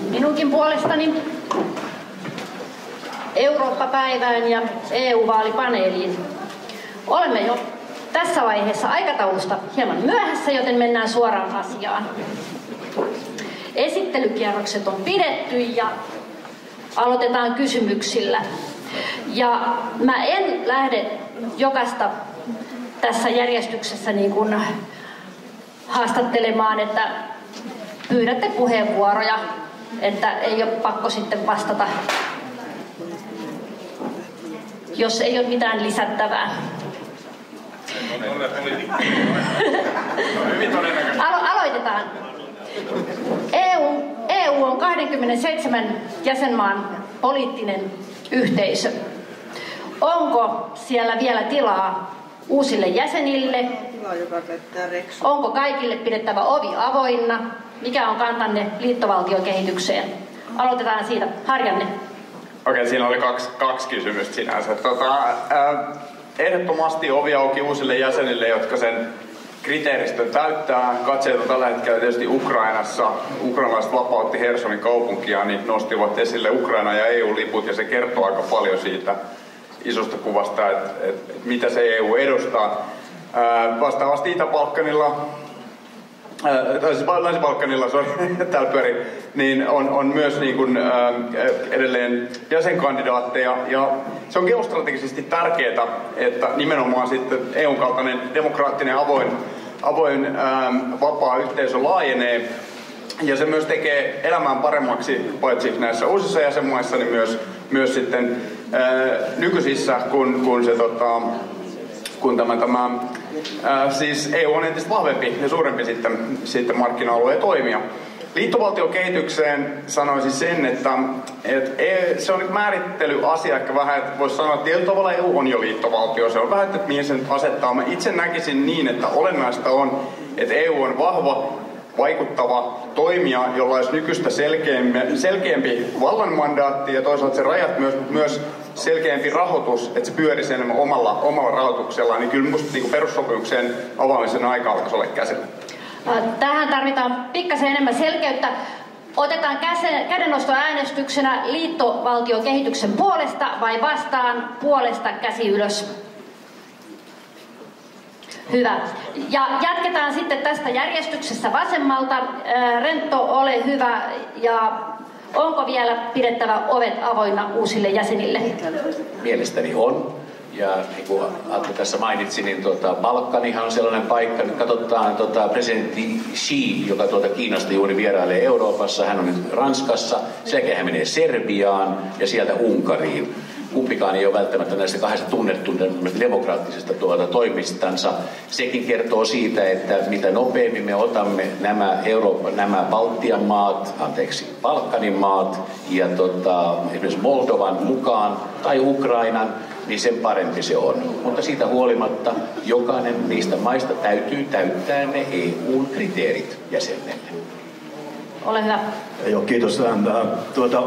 minunkin puolestani Eurooppa-päivään ja EU-vaalipaneeliin. Olemme jo tässä vaiheessa aikataulusta hieman myöhässä, joten mennään suoraan asiaan. Esittelykierrokset on pidetty ja aloitetaan kysymyksillä. Ja mä en lähde jokaista tässä järjestyksessä niin kuin haastattelemaan, että pyydätte puheenvuoroja, että ei ole pakko sitten vastata, jos ei ole mitään lisättävää. Aloitetaan. EU on 27 jäsenmaan poliittinen yhteisö. Onko siellä vielä tilaa uusille jäsenille? Onko kaikille pidettävä ovi avoinna? Mikä on kantanne liittovaltiokehitykseen? Aloitetaan siitä. Harjanne. Okei, siinä oli kaksi kysymystä sinänsä. Ehdottomasti ovi auki uusille jäsenille, jotka sen kriteeristön täyttää. Katseet on tällä hetkellä tietysti Ukrainassa. Ukrainalaiset vapautti Hersonin kaupunkia, niin nostivat esille Ukraina ja EU-liput, ja se kertoo aika paljon siitä isosta kuvasta, että mitä se EU edustaa. Vastaavasti Itä-Balkanilla, Länsi-Balkanilla, täällä pyörii, niin on myös niin kuin, edelleen jäsenkandidaatteja, ja se on geostrategisesti tärkeää, että nimenomaan sitten EUn kaltainen demokraattinen avoin vapaa yhteisö laajenee, ja se myös tekee elämään paremmaksi paitsi näissä uusissa jäsenmaissa, niin myös sitten nykyisissä, siis EU on entistä vahvempi ja suurempi sitten markkina-alueen toimija. Liittovaltiokehitykseen sanoisin sen, että se on määrittelyasia, ehkä vähän, että voisi sanoa, että tietyllä tavalla EU on jo liittovaltio. Se on vähän, että mihin sen asettaa. Mä itse näkisin niin, että olennaista on, että EU on vahva, vaikuttava toimija, jolla olisi nykyistä selkeämpi vallanmandaatti ja toisaalta se rajat myös selkeämpi rahoitus, että se pyörisi enemmän omalla rahoituksellaan, niin kyllä minusta niin perussopimuksen avaamisen aika alkaisi olla käsillä. Tähän tarvitaan pikkasen enemmän selkeyttä. Otetaan kädennostoäänestyksenä liittovaltiokehityksen puolesta vai vastaan, puolesta käsi ylös. Hyvä. Ja jatketaan sitten tästä järjestyksessä vasemmalta. Rentto, ole hyvä. Ja onko vielä pidettävä ovet avoinna uusille jäsenille? Mielestäni on. Ja niin kuin Atte tässä mainitsi, niin Balkanihan on sellainen paikka. Nyt katsotaan presidentti Xi, joka Kiinasta juuri vierailee Euroopassa. Hän on nyt Ranskassa. Sekä hän menee Serbiaan ja sieltä Unkariin. Kumpikaan ei ole välttämättä näistä kahdesta tunnettu demokraattisesta toimistansa. Sekin kertoo siitä, että mitä nopeammin me otamme nämä Baltian maat, Balkanin maat ja esimerkiksi Moldovan mukaan tai Ukrainan, niin sen parempi se on. Mutta siitä huolimatta jokainen niistä maista täytyy täyttää ne EU-kriteerit jäsenelle. Ole hyvä. Joo, kiitos.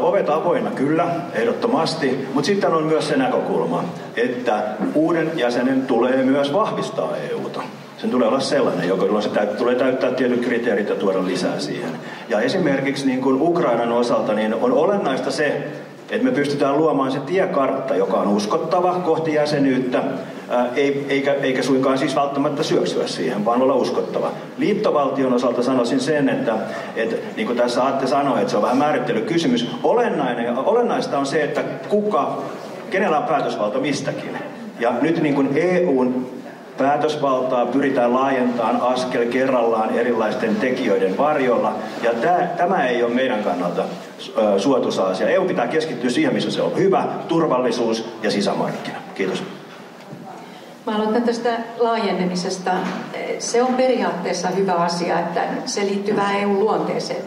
Ovet avoinna kyllä, ehdottomasti, mutta sitten on myös se näkökulma, että uuden jäsenen tulee myös vahvistaa EUta. Sen tulee olla sellainen, joka tulee täyttää tietyt kriteerit ja tuoda lisää siihen. Ja esimerkiksi niin kuin Ukrainan osalta niin on olennaista se, että me pystytään luomaan se tiekartta, joka on uskottava kohti jäsenyyttä, eikä suinkaan siis välttämättä syöksyä siihen, vaan olla uskottava. Liittovaltion osalta sanoisin sen, että niin kuin tässä Atte sanoi, että se on vähän määrittelykysymys. Olennaista on se, että kenellä on päätösvalta mistäkin. Ja nyt niin kuin EUn päätösvaltaa pyritään laajentamaan askel kerrallaan erilaisten tekijöiden varjolla. Ja tämä ei ole meidän kannalta suotuisa asia. EU pitää keskittyä siihen, missä se on hyvä, turvallisuus ja sisämarkkina. Kiitos. Mä aloitan tästä laajenemisesta. Se on periaatteessa hyvä asia, että se liittyy vähän EU-luonteeseen.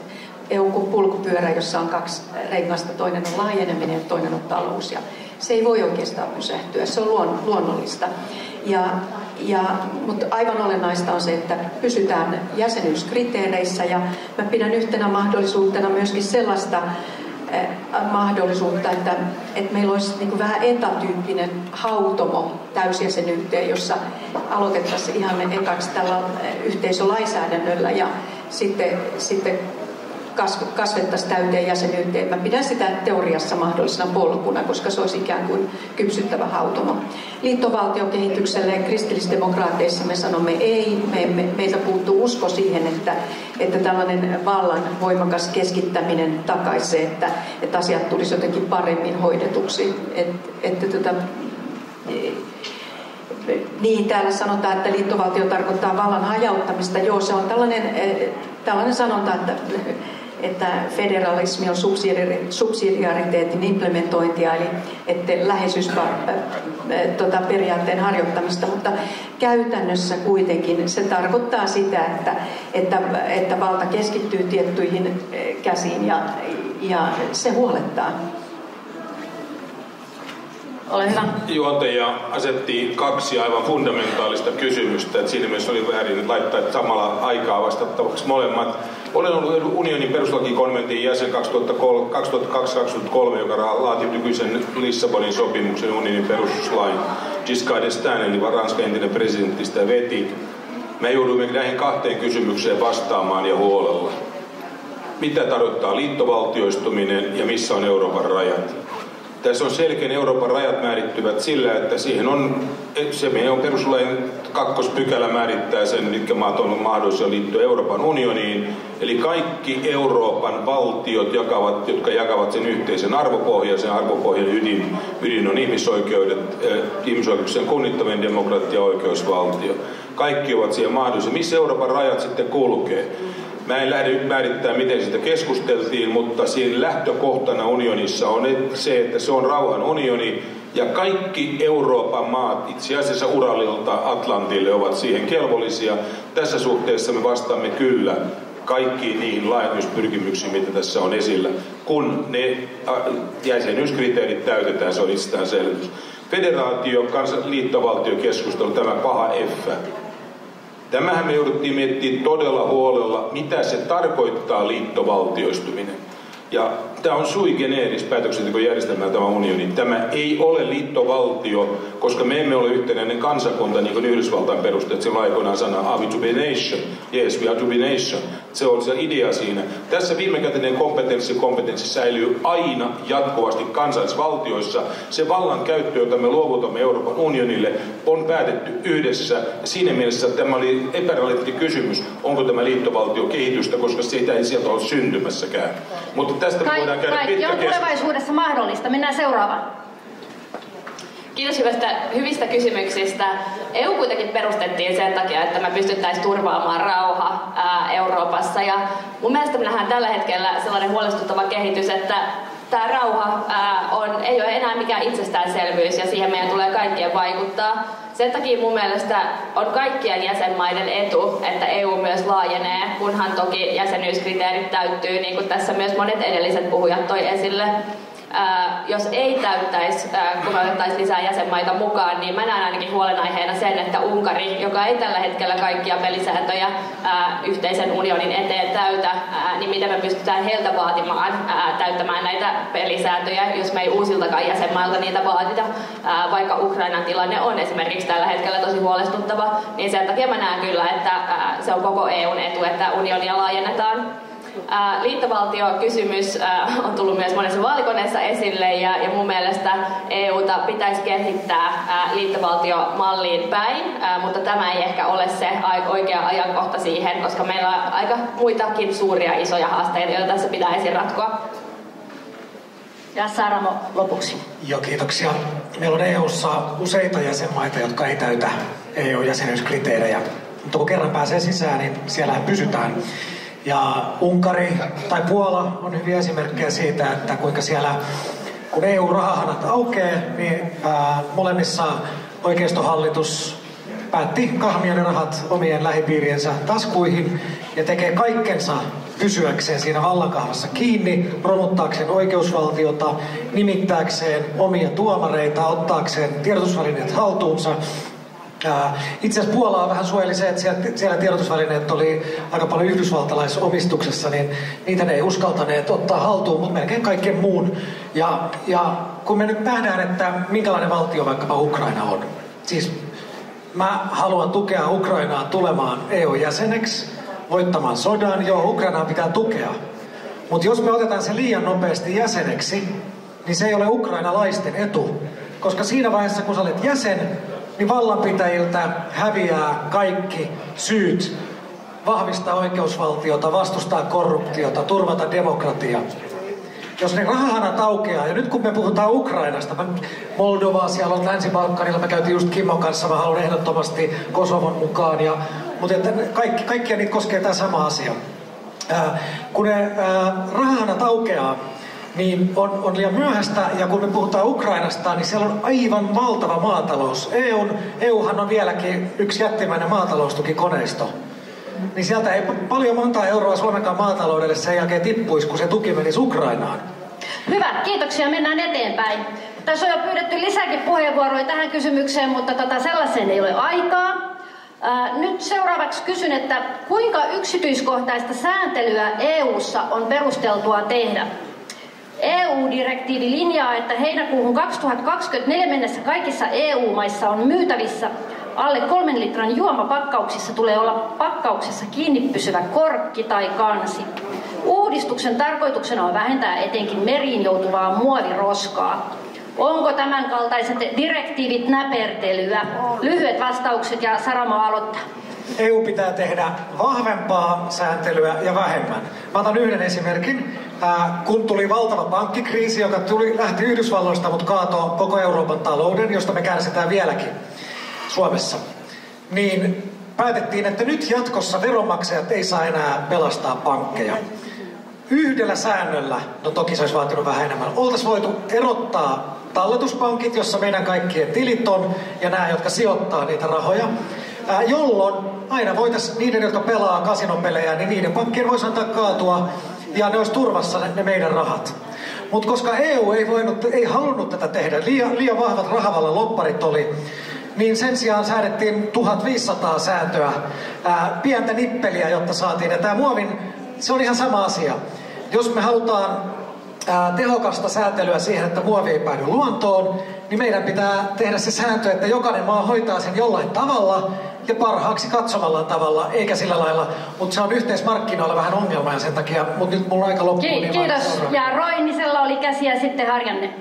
EU kuin polkupyörä, jossa on kaksi rengasta, toinen on laajeneminen ja toinen on talous. Ja se ei voi oikeastaan pysähtyä, se on luonnollista. Mutta aivan olennaista on se, että pysytään jäsenyyskriteereissä ja mä pidän yhtenä mahdollisuutena myöskin sellaista mahdollisuutta, että meillä olisi niin kuin vähän etatyyppinen hautomo täysjäsenyyteen, jossa aloitettaisiin ihan ekaksi tällä yhteisölainsäädännöllä ja sitten kasvettaisiin täyteen jäsenyyteen. Mä pidän sitä teoriassa mahdollisena polkuna, koska se olisi ikään kuin kypsyttävä hautomo. Liittovaltiokehitykselle kristillisdemokraateissa me sanomme ei. Meiltä puuttuu usko siihen, että tällainen vallan voimakas keskittäminen takaisi se, että asiat tulisi jotenkin paremmin hoidetuksi. Niin, täällä sanotaan, että liittovaltio tarkoittaa vallan hajauttamista. Joo, se on tällainen sanonta, että federalismi on subsidiariteetin implementointia, eli että läheisyysperiaatteen harjoittamista, mutta käytännössä kuitenkin se tarkoittaa sitä, että valta keskittyy tiettyihin käsiin ja se huolettaa. Ole hyvä. Juontaja asetti 2 aivan fundamentaalista kysymystä, että siinä mielessä oli väärin laittaa samalla aikaa vastattavaksi molemmat. Olen ollut unionin perustuslakikonventin jäsen 2002-2003, joka laati nykyisen Lissabonin sopimuksen unionin perustuslain. Giscard d'Estaing, eli Ranskan entinen presidentti, sitä veti. Me jouduimme näihin 2 kysymykseen vastaamaan ja huolella. Mitä tarkoittaa liittovaltioistuminen ja missä on Euroopan rajat? Tässä on selkeä, Euroopan rajat määrittyvät sillä, että siihen on perustuslain 2. pykälä määrittää sen, mitkä maat on mahdollisia liittyä Euroopan unioniin. Eli kaikki Euroopan valtiot, jotka jakavat sen yhteisen arvopohjan, sen arvopohjan ydin on ihmisoikeudet, ihmisoikeuksien kunnittaminen, demokratia ja oikeusvaltio. Kaikki ovat siihen mahdollisia. Missä Euroopan rajat sitten kulkee? Mä en lähde nyt määrittämään, miten sitä keskusteltiin, mutta siinä lähtökohtana unionissa on se, että se on rauhan unioni ja kaikki Euroopan maat itse asiassa Uralilta Atlantille ovat siihen kelvollisia. Tässä suhteessa me vastaamme kyllä kaikkiin niihin laajennuspyrkimyksiin, mitä tässä on esillä. Kun ne jäsenyyskriteerit täytetään, se on itsestäänselvyys. Federaatio, liittovaltiokeskustelu, tämä paha F. Tämähän me jouduttiin miettimään todella huolella, mitä se tarkoittaa liittovaltioistuminen. Ja tämä on sui generis päätöksentekojärjestelmä tämä unioni. Tämä ei ole liittovaltio, koska me emme ole yhtenäinen kansakunta, niin kuin Yhdysvaltain perusteet silloin aikoinaan sanoo, are we to be nation? Yes, we are to be nation. Se on se idea siinä. Tässä viimekätinen kompetenssi säilyy aina jatkuvasti kansallisvaltioissa. Se vallan käyttö, jota me luovutamme Euroopan unionille, on päätetty yhdessä. Ja siinä mielessä tämä oli epärelevantti kysymys, onko tämä liittovaltio kehitystä, koska siitä ei sieltä ole syntymässäkään. Mutta tästä voidaan käydä pitkä on tulevaisuudessa mahdollista. Mennään seuraavaan. Kiitos hyvistä kysymyksistä. EU kuitenkin perustettiin sen takia, että me pystyttäisiin turvaamaan rauha Euroopassa. Ja mun mielestä me nähdään tällä hetkellä sellainen huolestuttava kehitys, että tämä rauha ei ole enää mikään itsestäänselvyys ja siihen meidän tulee kaikkien vaikuttaa. Sen takia mun mielestä on kaikkien jäsenmaiden etu, että EU myös laajenee, kunhan toki jäsenyyskriteerit täyttyy, niin kuin tässä myös monet edelliset puhujat toi esille. Jos ei täyttäisi, kun me otettaisiin lisää jäsenmaita mukaan, niin mä näen ainakin huolenaiheena sen, että Unkari, joka ei tällä hetkellä kaikkia pelisääntöjä yhteisen unionin eteen täytä, niin miten me pystytään heiltä vaatimaan täyttämään näitä pelisääntöjä, jos me ei uusiltakaan jäsenmailta niitä vaadita, vaikka Ukrainan tilanne on esimerkiksi tällä hetkellä tosi huolestuttava, niin sen takia mä näen kyllä, että se on koko EUn etu, että unionia laajennetaan. Liittovaltiokysymys on tullut myös monessa vaalikoneessa esille ja mun mielestä EUta pitäisi kehittää liittovaltiomalliin päin, mutta tämä ei ehkä ole se oikea ajankohta siihen, koska meillä on aika muitakin suuria isoja haasteita, joita tässä pitäisi ratkoa. Ja Saramo lopuksi. Joo, kiitoksia. Meillä on EUssa useita jäsenmaita, jotka ei täytä EU-jäsenyyskriteerejä, mutta kun kerran pääsee sisään, niin siellähän pysytään. Ja Unkari tai Puola on hyviä esimerkkejä siitä, että kuinka siellä, kun EU-rahahanat aukeaa, niin molemmissa oikeistohallitus päätti kahmia ne rahat omien lähipiiriensä taskuihin ja tekee kaikkensa pysyäkseen siinä vallankahvassa kiinni, romuttaakseen oikeusvaltiota, nimittääkseen omia tuomareita, ottaakseen tiedotusvälineet haltuunsa. Itse asiassa Puolaa vähän suojeli se, että siellä tiedotusvälineet oli aika paljon yhdysvaltalaisomistuksessa, niin niitä ne ei uskaltaneet ottaa haltuun, mutta melkein kaiken muun. Ja kun me nyt nähdään, että minkälainen valtio vaikkapa Ukraina on. Siis mä haluan tukea Ukrainaa tulemaan EU-jäseneksi, voittamaan sodan. Joo, Ukrainaa pitää tukea. Mutta jos me otetaan se liian nopeasti jäseneksi, niin se ei ole ukrainalaisten etu. Koska siinä vaiheessa, kun sä olet jäsen, niin vallanpitäjiltä häviää kaikki syyt vahvistaa oikeusvaltiota, vastustaa korruptiota, turvata demokratiaa. Jos ne rahahanat aukeaa, ja nyt kun me puhutaan Ukrainasta, Moldovaa, siellä on Länsi-Balkanilla, me käytiin just Kimmon kanssa, mä haluan ehdottomasti Kosovon mukaan, mutta että kaikkia niitä koskee tämä sama asia. Kun ne rahahanat aukeaa, niin on liian myöhäistä, ja kun me puhutaan Ukrainasta, niin siellä on aivan valtava maatalous. EUhan on vieläkin yksi jättimäinen maataloustukikoneisto. Niin sieltä ei paljon monta euroa Suomenkaan maataloudelle sen jälkeen tippuisi, kun se tuki menisi Ukrainaan. Hyvä, kiitoksia. Mennään eteenpäin. Tässä on jo pyydetty lisääkin puheenvuoroja tähän kysymykseen, mutta sellaiseen ei ole aikaa. Nyt seuraavaksi kysyn, että kuinka yksityiskohtaista sääntelyä EU:ssa on perusteltua tehdä? EU-direktiivi linjaa, että heinäkuuhun 2024 mennessä kaikissa EU-maissa on myytävissä alle 3 litran juomapakkauksissa tulee olla pakkauksessa kiinni pysyvä korkki tai kansi. Uudistuksen tarkoituksena on vähentää etenkin meriin joutuvaa muoviroskaa. Onko tämän kaltaiset direktiivit näpertelyä? Lyhyet vastaukset ja Saramo aloittaa. EU pitää tehdä vahvempaa sääntelyä ja vähemmän. Mä otan yhden esimerkin. Kun tuli valtava pankkikriisi, joka lähti Yhdysvalloista, mutta kaatoi koko Euroopan talouden, josta me kärsitään vieläkin Suomessa, niin päätettiin, että nyt jatkossa veronmaksajat ei saa enää pelastaa pankkeja. Yhdellä säännöllä, no toki se olisi vaatinut vähän enemmän, oltaisiin voitu erottaa talletuspankit, jossa meidän kaikkien tilit on, ja nämä, jotka sijoittaa niitä rahoja, jolloin aina voitaisiin niiden, jotka pelaa kasinopelejä, niin niiden pankkien voisi antaa kaatua, ja ne olisi turvassa ne meidän rahat. Mutta koska EU ei halunnut tätä tehdä, liian vahvat rahavallan lopparit oli, niin sen sijaan säädettiin 1500 sääntöä, pientä nippeliä, jotta saatiin. Ja tämä muovin, se on ihan sama asia. Jos me halutaan tehokasta säätelyä siihen, että muovi ei päädy luontoon, niin meidän pitää tehdä se sääntö, että jokainen maa hoitaa sen jollain tavalla ja parhaaksi katsomallaan tavalla, eikä sillä lailla. Mutta se on yhteismarkkinoilla vähän ongelma ja sen takia, mutta nyt mulla on aika loppuun. Kiitos. Ja Roinisella oli käsiä sitten Harjanne.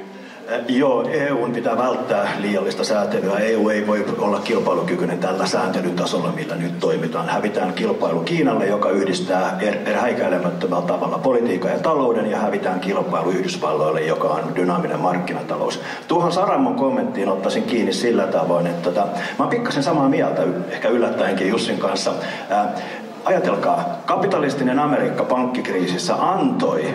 Joo, EUn pitää välttää liiallista säätelyä. EU ei voi olla kilpailukykyinen tällä sääntelytasolla, millä nyt toimitaan. Hävitään kilpailu Kiinalle, joka yhdistää häikäilemättömällä tavalla politiikan ja talouden, ja hävitään kilpailu Yhdysvalloille, joka on dynaaminen markkinatalous. Tuohon Saramon kommenttiin ottaisin kiinni sillä tavoin, että mä oon pikkasen samaa mieltä, ehkä yllättäenkin Jussin kanssa. Ajatelkaa, kapitalistinen Amerikka pankkikriisissä antoi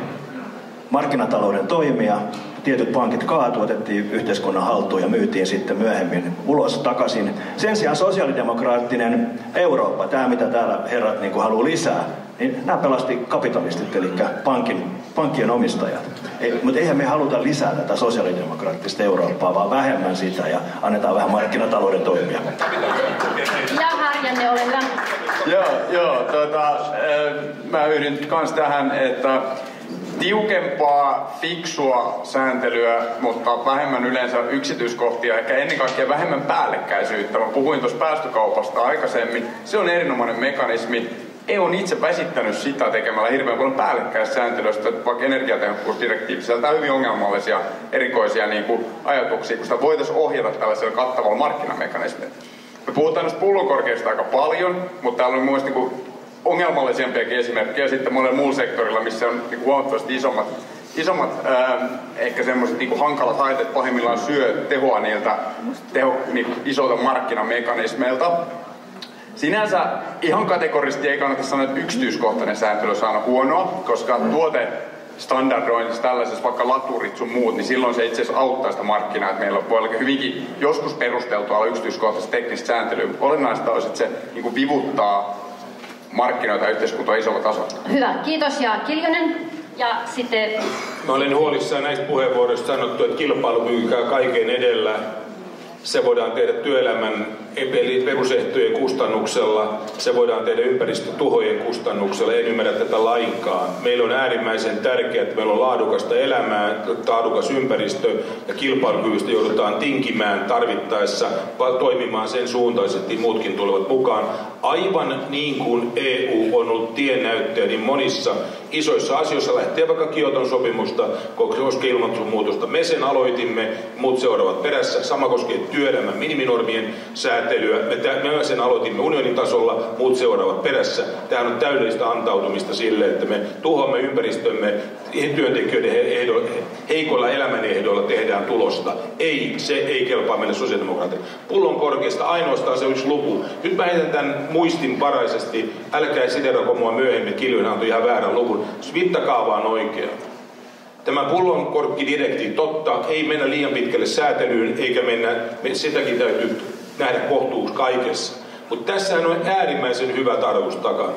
markkinatalouden toimia. Tietyt pankit kaatu, otettiin yhteiskunnan haltuun ja myytiin sitten myöhemmin ulos takaisin. Sen sijaan sosiaalidemokraattinen Eurooppa, tämä mitä täällä herrat niin kuin haluaa lisää, niin nämä pelasti kapitalistit, eli pankkien omistajat. Mutta eihän me haluta lisää tätä sosiaalidemokraattista Eurooppaa, vaan vähemmän sitä ja annetaan vähän markkinatalouden toimia. Ja Harjanne, ole hyvä. Mä yhdyn kans tähän, että tiukempaa, fiksua sääntelyä, mutta vähemmän yleensä yksityiskohtia, ehkä ennen kaikkea vähemmän päällekkäisyyttä. Mä puhuin tuossa päästökaupasta aikaisemmin. Se on erinomainen mekanismi. EU on itse väsittänyt sitä tekemällä hirveän paljon päällekkäistä sääntelyä, vaikka energiatehokkuusdirektiivi sisältää hyvin ongelmallisia, erikoisia ajatuksia, kun sitä voitaisiin ohjata tällaisella kattavalla markkinamekanismilla. Me puhutaan näistä pullonkorkeista aika paljon, mutta täällä on muista ongelmallisempiakin esimerkkejä sitten monella muulla sektorilla, missä on huomattavasti isommat ehkä semmoiset hankalat haitat pahimmillaan syö tehoa niiltä isolta markkinamekanismeilta. Sinänsä ihan kategorisesti ei kannata sanoa, että yksityiskohtainen sääntely on aina huonoa, koska tuotestandardoinnissa tällaisessa vaikka laturit sun muut, niin silloin se itse asiassa auttaa sitä markkinaa, että meillä voi olla hyvinkin joskus perusteltua olla yksityiskohtaista teknistä sääntelyä. Olennaista olisi, että se vivuttaa markkinoita ja yhteiskuntaa isolla tasolla. Hyvä, kiitos. Ja Kiljunen. Ja sitten... Mä olen huolissaan näistä puheenvuoroista sanottu, että kilpailukyky käy kaiken edellä. Se voidaan tehdä työelämän eli perusehtojen kustannuksella, se voidaan tehdä ympäristötuhojen kustannuksella. En ymmärrä tätä lainkaan. Meillä on äärimmäisen tärkeää, että meillä on laadukasta elämää, laadukas ympäristö ja kilpailukyvystä joudutaan tinkimään tarvittaessa, toimimaan sen suuntaisesti, muutkin tulevat mukaan. Aivan niin kuin EU on ollut tiennäyttäjä niin monissa isoissa asioissa, lähtee vaikka Kioton sopimusta, koskee ilmastonmuutosta. Me sen aloitimme, muut seuraavat perässä. Sama koskee työelämän miniminormien säätelyä. Me sen aloitimme unionin tasolla, muut seuraavat perässä. Tämä on täydellistä antautumista sille, että me tuhoamme ympäristömme työntekijöiden heikoilla elämänehdoilla tehdään tulosta. Ei, se ei kelpaa meille sosiaalidemokraateille. Pullon korkeasta ainoastaan se yksi luku. Nyt mä heitän tämän muistinvaraisesti. Älkää siderako mua myöhemmin, Kiljunen antoi ihan väärän luvun. Mittakaava on oikea. Tämä pullonkorkkidirektiivi, totta, ei mennä liian pitkälle säätelyyn, eikä mennä, sitäkin täytyy nähdä kohtuus kaikessa. Mutta tässähän on äärimmäisen hyvä tarkoitus takana.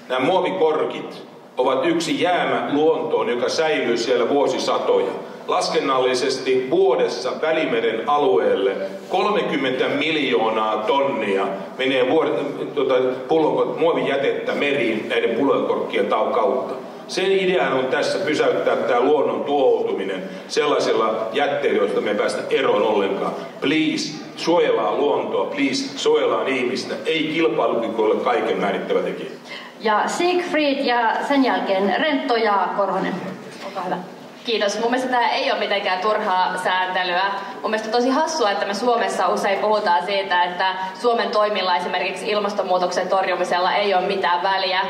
Nämä muovikorkit ovat yksi jäämä luontoon, joka säilyy siellä vuosisatoja. Laskennallisesti vuodessa Välimeren alueelle 30 miljoonaa tonnia menee muovijätettä meriin näiden pullonkorkkien kautta. Sen idean on tässä pysäyttää tämä luonnon tuhoutuminen sellaisilla jätteillä, joista me ei päästä eroon ollenkaan. Please, suojellaan luontoa, please, suojellaan ihmistä. Ei kilpailukyky ole kaiken määrittävä tekijä. Ja Siegfried ja sen jälkeen Rentto ja Korhonen. Olkaa hyvä. Kiitos. Mun mielestä tämä ei ole mitenkään turhaa sääntelyä. Mun mielestä on tosi hassua, että me Suomessa usein puhutaan siitä, että Suomen toimilla esimerkiksi ilmastonmuutoksen torjumisella ei ole mitään väliä,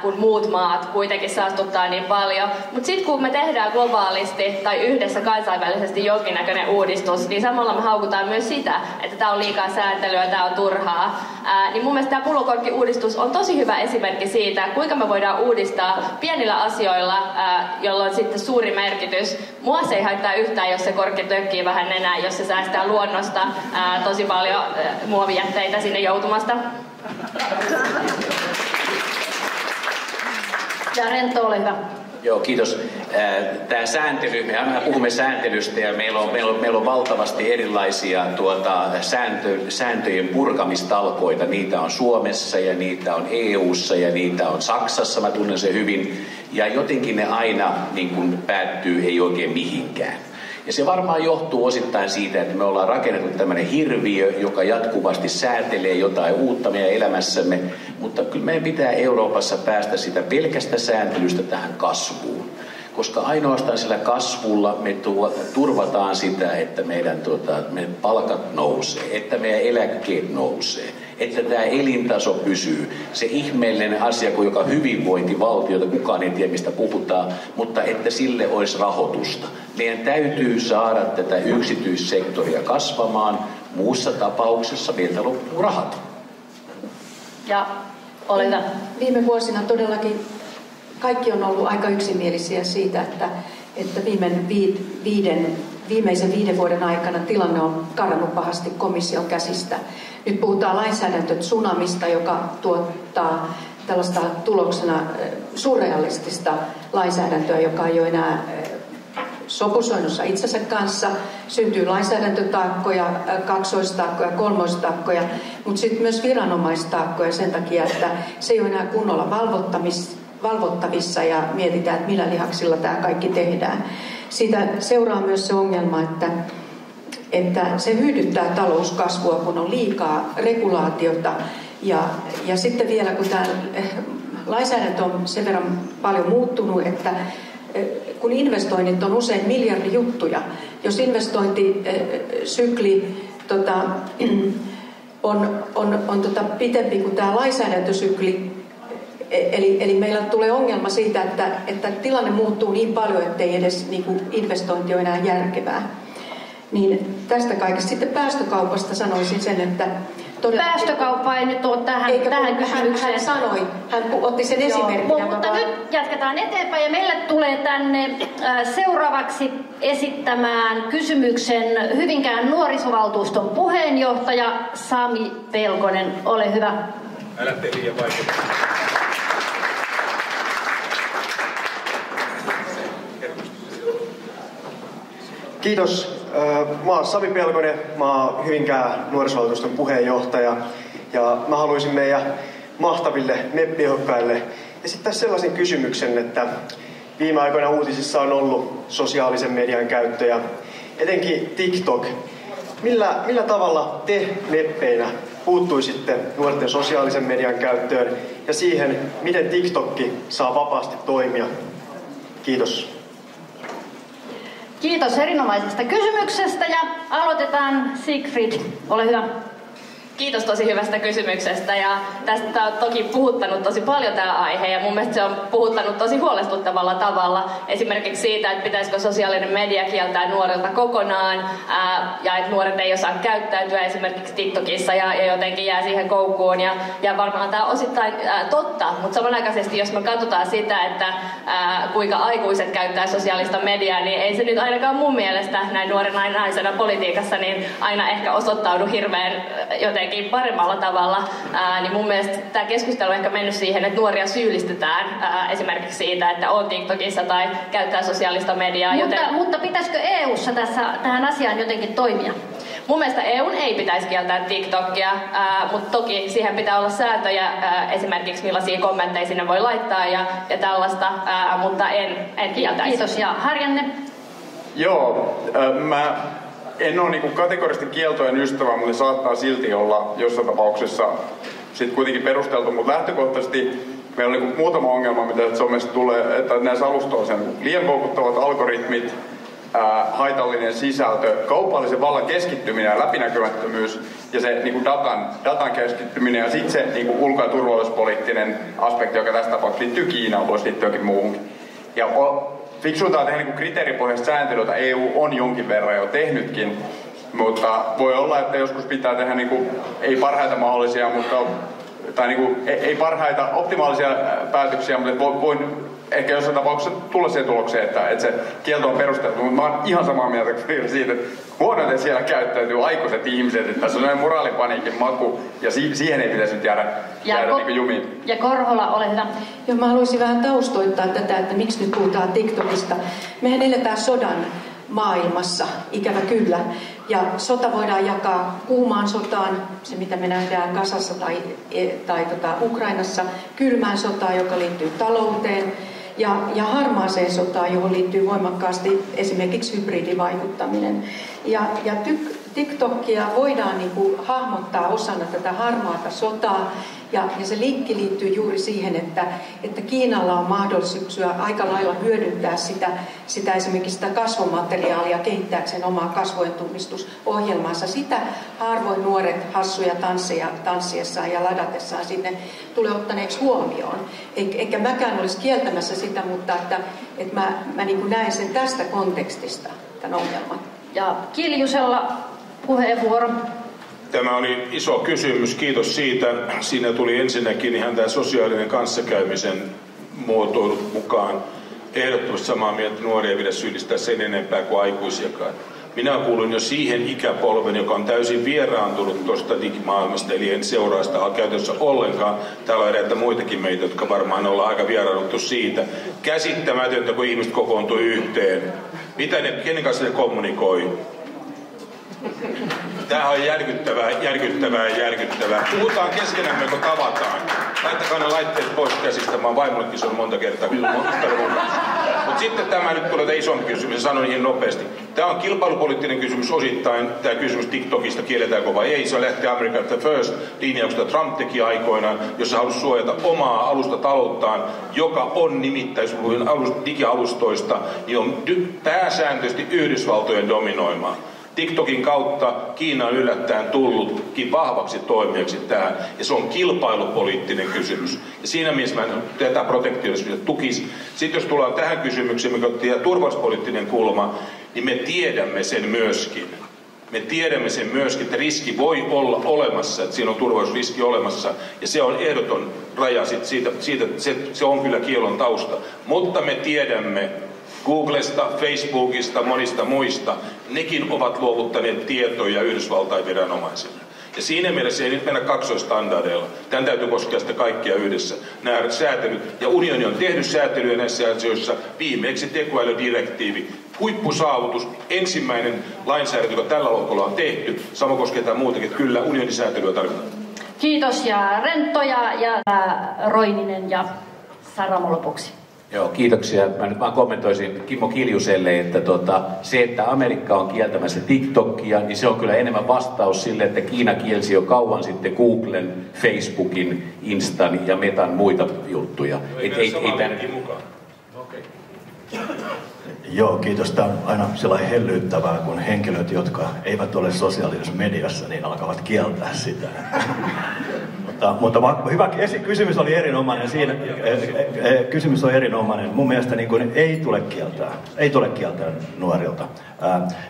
kun muut maat kuitenkin saastuttaa niin paljon. Mutta sitten kun me tehdään globaalisti tai yhdessä kansainvälisesti jonkinnäköinen uudistus, niin samalla me haukutaan myös sitä, että tämä on liikaa sääntelyä, tämä on turhaa. Niin mun mielestä tämä pullokorkki-uudistus on tosi hyvä esimerkki siitä, kuinka me voidaan uudistaa pienillä asioilla, jolloin sitten suuri merkitys. Mua se ei haittaa yhtään, jos se korkki tökkii vähän nenää, jos se säästää luonnosta tosi paljon muovijätteitä sinne joutumasta. Ja Rentto, ole hyvä. Joo, kiitos. Tämä sääntely, me aina puhumme sääntelystä ja meillä on valtavasti erilaisia sääntöjen purkamistalkoita. Niitä on Suomessa ja niitä on EU:ssa ja niitä on Saksassa, mä tunnen sen hyvin. Ja jotenkin ne aina niin kun päättyy ei oikein mihinkään. Ja se varmaan johtuu osittain siitä, että me ollaan rakennettu tämmöinen hirviö, joka jatkuvasti säätelee jotain uutta meidän elämässämme. Mutta kyllä meidän pitää Euroopassa päästä sitä pelkästä sääntelystä tähän kasvuun. Koska ainoastaan sillä kasvulla me turvataan sitä, että meidän palkat nousee, että meidän eläkkeet nousee, että tämä elintaso pysyy. Se ihmeellinen asia, joka hyvinvointivaltiota, kukaan ei tiedä mistä puhutaan, mutta että sille olisi rahoitusta. Meidän täytyy saada tätä yksityissektoria kasvamaan, muussa tapauksessa meiltä loppuu rahat. Ja Olena. Viime vuosina todellakin kaikki on ollut aika yksimielisiä siitä, että viimeisen 5 vuoden aikana tilanne on karannut pahasti komission käsistä. Nyt puhutaan lainsäädäntötsunamista, joka tuottaa tällaista tuloksena surrealistista lainsäädäntöä, joka ei ole enää sopusoinnussa itsensä kanssa. Syntyy lainsäädäntötaakkoja, kaksoistaakkoja, kolmoistaakkoja, mutta sitten myös viranomaistaakkoja sen takia, että se ei ole enää kunnolla valvottavissa ja mietitään, että millä lihaksilla tämä kaikki tehdään. Siitä seuraa myös se ongelma, että se hyydyttää talouskasvua, kun on liikaa regulaatiota. Ja sitten vielä, kun tämä lainsäädäntö on sen verran paljon muuttunut, että kun investoinnit on usein miljardijuttuja, jos investointisykli on pitempi kuin tämä lainsäädäntösykli, eli meillä tulee ongelma siitä, että tilanne muuttuu niin paljon, ettei edes investointi ole enää järkevää. Niin tästä kaikesta sitten päästökaupasta sanoisin sen, että päästökauppa ei nyt ole tähän kysymykseen. Hän otti sen esimerkkinä. Mutta nyt jatketaan eteenpäin ja meille tulee tänne seuraavaksi esittämään kysymyksen Hyvinkään nuorisovaltuuston puheenjohtaja Sami Pelkonen. Ole hyvä. Älä tee liian vaikeaa. Kiitos. Mä oon Sami Pelkonen, mä oon Hyvinkään nuorisovaltuuston puheenjohtaja ja mä haluaisin meidän mahtaville meppiehdokkaille esittää sellaisen kysymyksen, että viime aikoina uutisissa on ollut sosiaalisen median käyttö ja etenkin TikTok. Millä tavalla te meppeinä puuttuisitte nuorten sosiaalisen median käyttöön ja siihen, miten TikTokki saa vapaasti toimia? Kiitos. Kiitos erinomaisesta kysymyksestä ja aloitetaan Sigfrid. Ole hyvä. Kiitos tosi hyvästä kysymyksestä ja tästä on toki puhuttanut tosi paljon tämä aihe ja mun mielestä se on puhuttanut tosi huolestuttavalla tavalla. Esimerkiksi siitä, että pitäisikö sosiaalinen media kieltää nuorilta kokonaan ja että nuoret ei osaa käyttäytyä esimerkiksi TikTokissa ja jotenkin jää siihen koukkuun ja varmaan tämä on osittain totta, mutta samanaikaisesti jos me katsotaan sitä, että kuinka aikuiset käyttää sosiaalista mediaa, niin ei se nyt ainakaan mun mielestä näin nuorena naisena politiikassa niin aina ehkä osoittaudu hirveän jotenkin paremmalla tavalla, niin mun mielestä tämä keskustelu on ehkä mennyt siihen, että nuoria syyllistetään esimerkiksi siitä, että on TikTokissa tai käyttää sosiaalista mediaa. Mutta pitäisikö EU:ssa tähän asiaan jotenkin toimia? Mun mielestä EUn ei pitäisi kieltää TikTokia, mutta toki siihen pitää olla sääntöjä, esimerkiksi millaisia kommentteja sinne voi laittaa ja tällaista, mutta en kieltäisi. Kiitos ja Harjanne. Joo, mä en ole niinku kategorisesti kieltojen ystävä, mutta ne saattaa silti olla jossain tapauksessa sit kuitenkin perusteltu, mutta lähtökohtaisesti meillä on niinku muutama ongelma, mitä somesta tulee, että näissä alustoissa on liian koukuttavat algoritmit, haitallinen sisältö, kaupallisen vallan keskittyminen ja läpinäkymättömyys ja se niinku datan keskittyminen ja sitten se niinku ulko- ja turvallisuuspoliittinen aspekti, joka tässä tapauksessa liittyy Kiinaan, voisi liittyä johonkin muuhunkin. Ja fiksuinta on tehdä niinku kriteeripohjaista sääntelyä, jota EU on jonkin verran jo tehnytkin, mutta voi olla, että joskus pitää tehdä niinku, ei parhaita mahdollisia, mutta tai niinku, ei parhaita optimaalisia päätöksiä, mutta voin ehkä jossain tapauksessa tulla siihen tulokseen, että se kielto on perusteltu, mutta mä oon ihan samaa mieltä siitä, että huonoiten siellä käyttäytyy aikuiset ihmiset, että tässä on sellainen moraalipaniikin maku ja siihen ei pitäisi nyt jäädä niinku jumiin. Ja Korhola, ole hyvä. Joo, mä haluaisin vähän taustoittaa tätä, että miksi nyt puhutaan TikTokista. Mehän eletään sodan maailmassa, ikävä kyllä. Ja sota voidaan jakaa kuumaan sotaan, se mitä me nähdään Gazassa tai Ukrainassa, kylmään sotaan, joka liittyy talouteen, ja harmaaseen sotaan, johon liittyy voimakkaasti esimerkiksi hybridivaikuttaminen. Ja TikTokia voidaan niin kuin hahmottaa osana tätä harmaata sotaa, ja se linkki liittyy juuri siihen, että Kiinalla on mahdollisuuksia aika lailla hyödyntää sitä esimerkiksi sitä kasvomateriaalia kehittääkseen omaa kasvojen tunnistusohjelmaansa. Sitä harvoin nuoret hassuja tanssiessaan ja ladatessaan sinne tulee ottaneeksi huomioon. Eikä mäkään olisi kieltämässä sitä, mutta että mä niin kuin näen sen tästä kontekstista, tämän ongelman. Ja Kiljusella puheenvuoro. Tämä oli iso kysymys, kiitos siitä. Siinä tuli ensinnäkin ihan tämä sosiaalinen kanssakäymisen muotoilut mukaan. Ehdottomasti samaa mieltä, nuoria ei pidä syyllistää sen enempää kuin aikuisiakaan. Minä kuulun jo siihen ikäpolven, joka on täysin vieraantunut tuosta digimaailmasta, eli en seuraa sitä käytössä ollenkaan. Täällä on eräitä muitakin meitä, jotka varmaan ollaan aika vieraannuttu siitä. Käsittämätöntä, kun ihmiset kokoontuu yhteen. Kenen kanssa ne kommunikoi? Tämähän on järkyttävää. Puhutaan keskenämme, kun tavataan. Laittakaa ne laitteet pois käsistä. Mä oon vaimollekin sanonut monta kertaa. Mutta sitten tämä nyt tulee isompi kysymys. Sanon ihan nopeasti. Tämä on kilpailupoliittinen kysymys osittain. Tämä kysymys TikTokista, kielletäänkö vai ei. Se lähtee American First -linjauksesta Trump teki aikoinaan, jossa halusi suojata omaa alustatalouttaan, joka on nimittäin digialustoista, niin on pääsääntöisesti Yhdysvaltojen dominoimaa. TikTokin kautta Kiina on yllättäen tullutkin vahvaksi toimijaksi tähän, ja se on kilpailupoliittinen kysymys. Ja siinä mielessä mä tätä protektionismia tukisi. Sitten jos tullaan tähän kysymykseen, mikä on turvallisuuspoliittinen kulma, niin me tiedämme sen myöskin. Että riski voi olla olemassa, että siinä on turvallisuusriski olemassa, ja se on ehdoton raja, se on kyllä kiellon tausta. Mutta me tiedämme, Googlesta, Facebookista, monista muista, nekin ovat luovuttaneet tietoja Yhdysvaltain viranomaisille. Ja siinä mielessä ei nyt mennä kaksoistandardeilla. Tämän täytyy koskea sitä kaikkia yhdessä. Nämä säätelyt, ja unioni on tehnyt säätelyä näissä asioissa, viimeksi tekoälydirektiivi. huippusaavutus, ensimmäinen lainsäädäntö, joka tällä lohkolla on tehty. Sama koskee tämä muutakin, että kyllä unionisäätelyä tarvitaan. Kiitos ja Renttoja ja Roininen ja Saramo lopuksi. Joo, kiitoksia. Mä nyt vaan kommentoisin Kimmo Kiljuselle, että se, että Amerikka on kieltämässä TikTokia, niin se on kyllä enemmän vastaus sille, että Kiina kielsi jo kauan sitten Googlen, Facebookin, Instan ja Metan muita juttuja. Ei mukaan. Okay. Joo, kiitos. Tämä on aina sellainen hellyyttävää, kun henkilöt, jotka eivät ole sosiaalisessa mediassa, niin alkavat kieltää sitä. Mutta hyvä kysymys oli erinomainen siinä. Kysymys on erinomainen. Mun mielestä niin kuin ei tule kieltää nuorilta.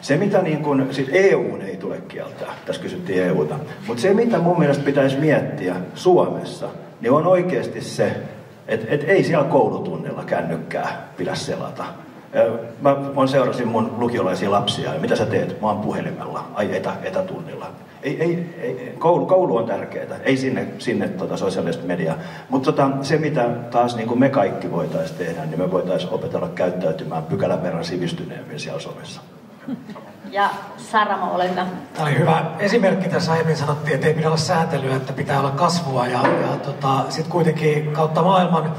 Se mitä niin kuin, siis EUn ei tule kieltää, tässä kysyttiin EUta, mutta se mitä mun mielestä pitäisi miettiä Suomessa, niin on oikeasti se, että ei siellä koulutunnilla kännykkää pidä selata. Mä seurasin mun lukiolaisia lapsia ja mitä sä teet? Mä oon puhelimella, etätunnilla. Koulu on tärkeää, ei sinne sosiaalista mediaa. Mutta se mitä taas niin kuin me kaikki voitaisiin tehdä, niin me voitaisiin opetella käyttäytymään pykälän verran sivistyneemmin siellä somessa. Ja Saramo, ole hyvä. Tämä oli hyvä esimerkki. Tässä aiemmin sanottiin, että ei pidä olla säätelyä, että pitää olla kasvua. Ja sitten kuitenkin kautta maailman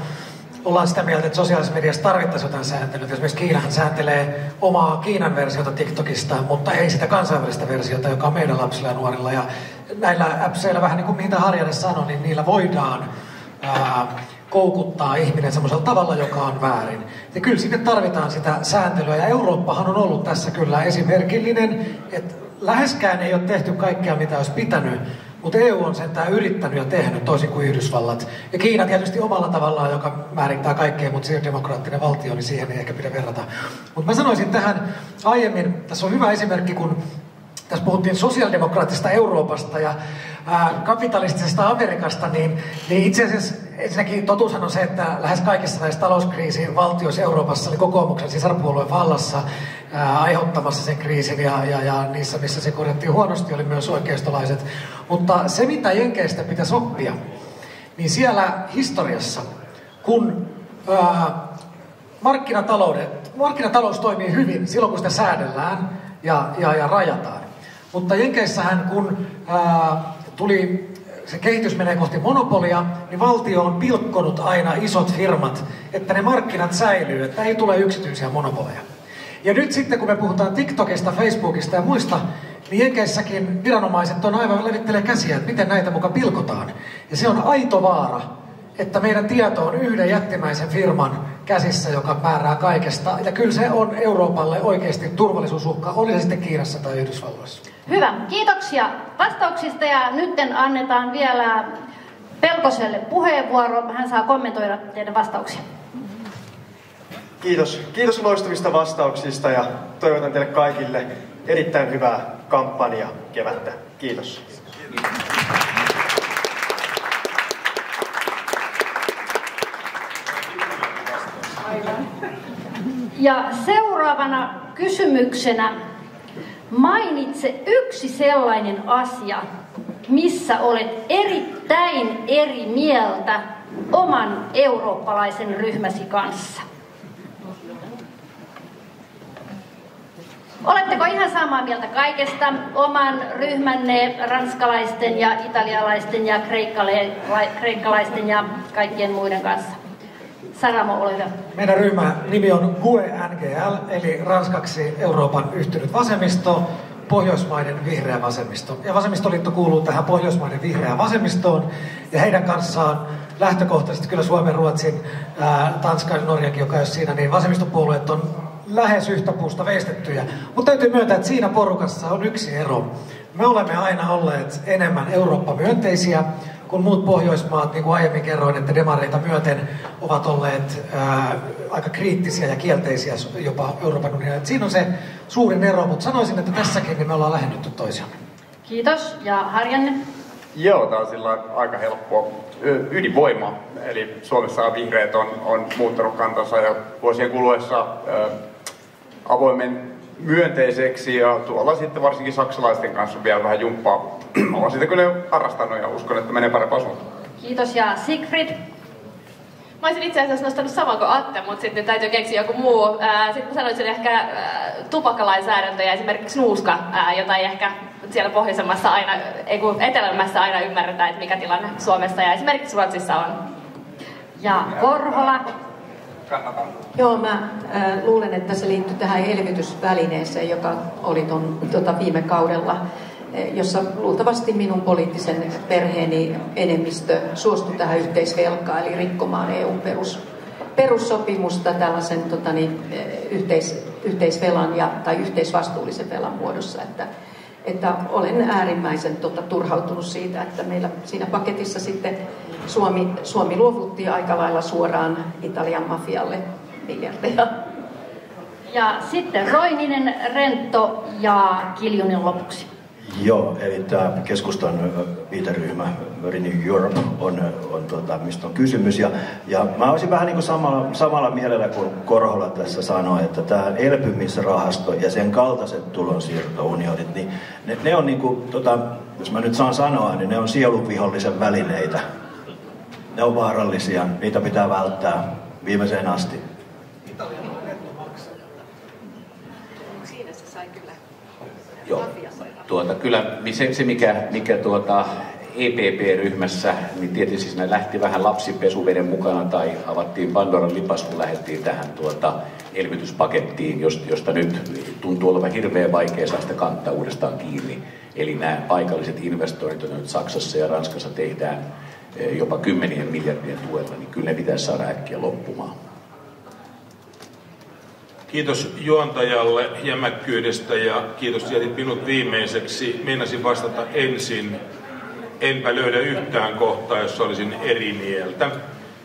ollaan sitä mieltä, että sosiaalisessa mediassa tarvittaisiin jotain sääntelyä. Esimerkiksi Kiinahan sääntelee omaa Kiinan versiota TikTokista, mutta ei sitä kansainvälistä versiota, joka on meidän lapsilla ja nuorilla. Ja näillä appseilla, vähän niin kuin mitä Harjanne sanoi, niin niillä voidaan koukuttaa ihminen semmoisella tavalla, joka on väärin. Ja kyllä sinne tarvitaan sitä sääntelyä. Ja Eurooppahan on ollut tässä kyllä esimerkillinen, että läheskään ei ole tehty kaikkea, mitä olisi pitänyt. Mutta EU on sentään yrittänyt ja tehnyt toisin kuin Yhdysvallat. Ja Kiina tietysti omalla tavallaan, joka määrittää kaikkea, mutta se on demokraattinen valtio, niin siihen ei ehkä pidä verrata. Mutta mä sanoisin tähän aiemmin, tässä on hyvä esimerkki, kun tässä puhuttiin sosiaalidemokraattisesta Euroopasta ja kapitalistisesta Amerikasta, niin itse asiassa ensinnäkin totuushan on se, että lähes kaikissa näissä talouskriisin valtioissa Euroopassa oli kokoomuksen sisarpuolueen vallassa aiheuttamassa sen kriisin ja niissä, missä se korjattiin huonosti, oli myös oikeistolaiset. Mutta se, mitä Jenkeistä pitäisi oppia, niin siellä historiassa, kun markkinatalous toimii hyvin silloin, kun sitä säädellään ja rajataan. Mutta Jenkeissähän, kun tuli se kehitys menee kohti monopolia, niin valtio on pilkkonut aina isot firmat, että ne markkinat säilyy, että ei tule yksityisiä monopoleja. Ja nyt sitten, kun me puhutaan TikTokista, Facebookista ja muista, niin Jenkeissäkin viranomaiset on aivan levittelee käsiä, että miten näitä muka pilkotaan. Ja se on aito vaara, että meidän tieto on yhden jättimäisen firman käsissä, joka määrää kaikesta. Ja kyllä se on Euroopalle oikeasti turvallisuusuhka, oli se sitten Kiinassa tai Yhdysvalloissa. Hyvä. Kiitoksia vastauksista ja nyt annetaan vielä Pelkoselle puheenvuoro. Hän saa kommentoida teidän vastauksia. Kiitos loistavista vastauksista ja toivotan teille kaikille erittäin hyvää kampanjakevättä. Kiitos. Ja seuraavana kysymyksenä mainitse yksi sellainen asia, missä olet erittäin eri mieltä oman eurooppalaisen ryhmäsi kanssa. Oletteko ihan samaa mieltä kaikesta oman ryhmänne ranskalaisten ja italialaisten ja kreikkalaisten ja kaikkien muiden kanssa? Saramo, ole hyvä. Meidän ryhmän nimi on GUE-NGL, eli ranskaksi Euroopan yhtynyt vasemmisto, Pohjoismaiden vihreä vasemmisto. Ja vasemmistoliitto kuuluu tähän Pohjoismaiden vihreään vasemmistoon, ja heidän kanssaan lähtökohtaisesti kyllä Suomen, Ruotsin, Tanskan ja Norjankin, joka ei ole siinä, niin vasemmistopuolueet on lähes yhtä puusta veistettyjä. Mutta täytyy myöntää, että siinä porukassa on yksi ero. Me olemme aina olleet enemmän Eurooppa-myönteisiä kuin muut Pohjoismaat, niin kuin aiemmin kerroin, että demareita myöten ovat olleet aika kriittisiä ja kielteisiä jopa Euroopan unionille. Siinä on se suurin ero, mutta sanoisin, että tässäkin niin me ollaan lähennytty toisiamme. Kiitos. Ja Harjanne? Joo, tämä on sillä aika helppoa. Ydinvoima, eli Suomessa vihreät on muuttanut kantansa jo vuosien kuluessa avoimen myönteiseksi ja tuolla sitten varsinkin saksalaisten kanssa vielä vähän jumppaa. Olen sitä kyllä harrastanut ja uskon, että menee parempaan suuntaan. Kiitos ja Sigfrid? Mä olisin itse asiassa nostanut saman kuin Atte, mutta sitten täytyy keksiä joku muu. Sitten mä sanoisin ehkä tupakkalainsäädäntö ja esimerkiksi nuuska, jota ei ehkä siellä pohjoisemmassa aina, etelämässä aina ymmärretä, että mikä tilanne Suomessa ja esimerkiksi Ruotsissa on. Ja Korhola. Kannatan. Joo, mä luulen, että se liittyy tähän elvytysvälineeseen, joka oli viime kaudella, jossa luultavasti minun poliittisen perheeni enemmistö suostui tähän yhteisvelkaan, eli rikkomaan EUn perussopimusta tällaisen yhteisvelan tai yhteisvastuullisen velan muodossa. Että olen äärimmäisen turhautunut siitä, että meillä siinä paketissa sitten Suomi luovutti aika lailla suoraan Italian mafialle miljardeja. Ja sitten Roininen, Rento ja Kiljunen lopuksi. Joo, eli tämä keskustan viiteryhmä Renew Europe on mistä on kysymys. Ja mä olisin vähän niin kuin samalla mielellä kuin Korhola tässä sanoi, että tämä elpymisrahasto ja sen kaltaiset tulonsiirtounionit, niin ne on niin kuin, jos mä nyt saan sanoa, niin ne on sielunvihollisen välineitä. Ne on vaarallisia, niitä pitää välttää viimeiseen asti. Siinä se sai kyllä. Joo. Kyllä se mikä EPP-ryhmässä, niin tietysti siinä lähti vähän lapsipesuveden mukana tai avattiin Pandoran lipas, kun lähdettiin tähän elvytyspakettiin, josta nyt tuntuu olevan hirveän vaikea saada sitä kantaa uudestaan kiinni. Eli nämä paikalliset investoinnit, joita nyt Saksassa ja Ranskassa tehdään jopa 10 miljardien tuella, niin kyllä ne pitäisi saada äkkiä loppumaan. Kiitos juontajalle jämäkkyydestä ja kiitos jätit minut viimeiseksi. Meinasin vastata ensin. Enpä löydä yhtään kohtaa, jossa olisin eri mieltä.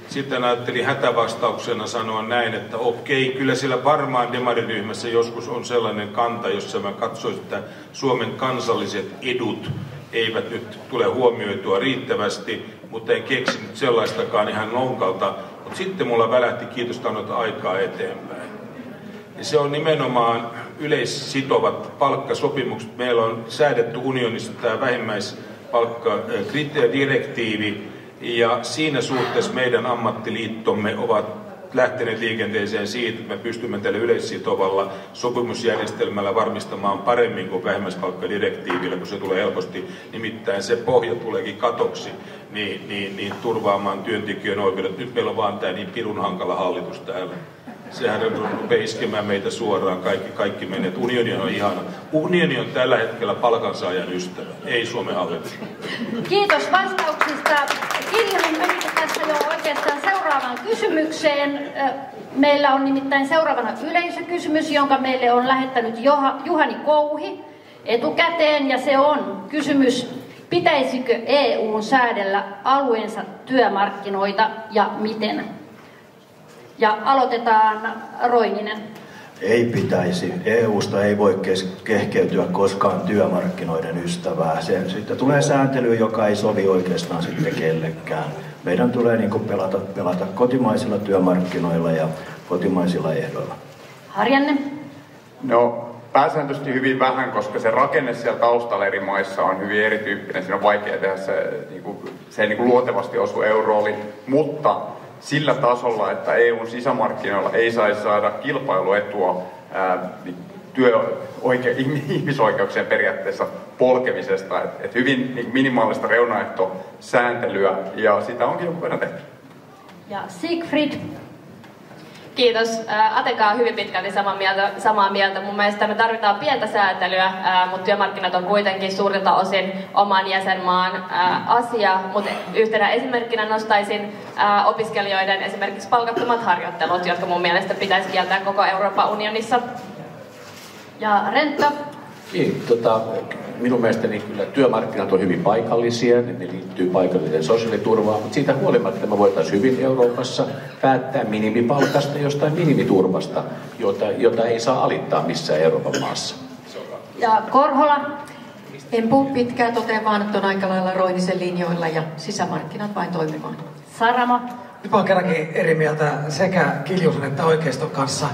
Sitten ajattelin hätävastauksena sanoa näin, että okei, kyllä siellä varmaan demariryhmässä joskus on sellainen kanta, jossa mä katsoisin, että Suomen kansalliset edut eivät nyt tule huomioitua riittävästi, mutta en keksinyt sellaistakaan ihan lonkalta. Mutta sitten mulla välähti, kiitos tannota aikaa eteenpäin. Ja se on nimenomaan yleissitovat palkkasopimukset. Meillä on säädetty unionissa tämä vähimmäispalkkadirektiivi, ja siinä suhteessa meidän ammattiliittomme ovat lähteneet liikenteeseen siitä, että me pystymme tällä yleissitovalla sopimusjärjestelmällä varmistamaan paremmin kuin vähimmäispalkkadirektiivillä, kun se tulee helposti, nimittäin se pohja tuleekin katoksi, niin turvaamaan työntekijän oikeudet. Nyt meillä on vaan tämä niin pirun hankala hallitus täällä. Sehän rupeaa iskemään meitä suoraan, kaikki menee. Unioni on ihana. Unioni on tällä hetkellä palkansaajan ystävä, ei Suomen hallitus. Kiitos vastauksista. Kiljunen meni tässä jo oikeastaan seuraavaan kysymykseen. Meillä on nimittäin seuraavana yleisökysymys, jonka meille on lähettänyt Juhani Kouhi etukäteen. Ja se on kysymys, pitäisikö EU:n säädellä alueensa työmarkkinoita ja miten? Ja aloitetaan Roininen. Ei pitäisi. EUsta ei voi kehkeytyä koskaan työmarkkinoiden ystävää. Sitten tulee sääntely, joka ei sovi oikeastaan sitten kellekään. Meidän tulee niin kuin pelata kotimaisilla työmarkkinoilla ja kotimaisilla ehdoilla. Harjanne. No, pääsääntöisesti hyvin vähän, koska se rakenne siellä taustalla eri maissa on hyvin erityyppinen. Siinä on vaikea tehdä se ei luontevasti osu euroon, mutta sillä tasolla, että EUn sisämarkkinoilla ei saisi saada kilpailuetua ihmisoikeuksien periaatteessa polkemisesta. Et hyvin minimaalista reunaehtosääntelyä, ja sitä onkin joku verran tehty. Ja Siegfried. Kiitos. Ateka on hyvin pitkälti samaa mieltä. Mun mielestä me tarvitaan pientä säätelyä, mutta työmarkkinat on kuitenkin suurilta osin oman jäsenmaan asia. Mutta yhtenä esimerkkinä nostaisin opiskelijoiden esimerkiksi palkattomat harjoittelut, jotka mun mielestä pitäisi kieltää koko Euroopan unionissa. Ja Rento. Niin, minun mielestäni kyllä työmarkkinat on hyvin paikallisia, ne liittyy paikalliseen sosiaaliturvaan, mutta siitä huolimatta me voitaisiin hyvin Euroopassa päättää minimipalkasta jostain minimiturvasta, jota ei saa alittaa missään Euroopan maassa. Ja Korhola. En puhu pitkään, totean vaan, että on aika lailla Roinisen linjoilla ja sisämarkkinat vain toimimaan. Saramo. Nyt mä oon kerrankin eri mieltä sekä Kiljusen että oikeiston kanssa.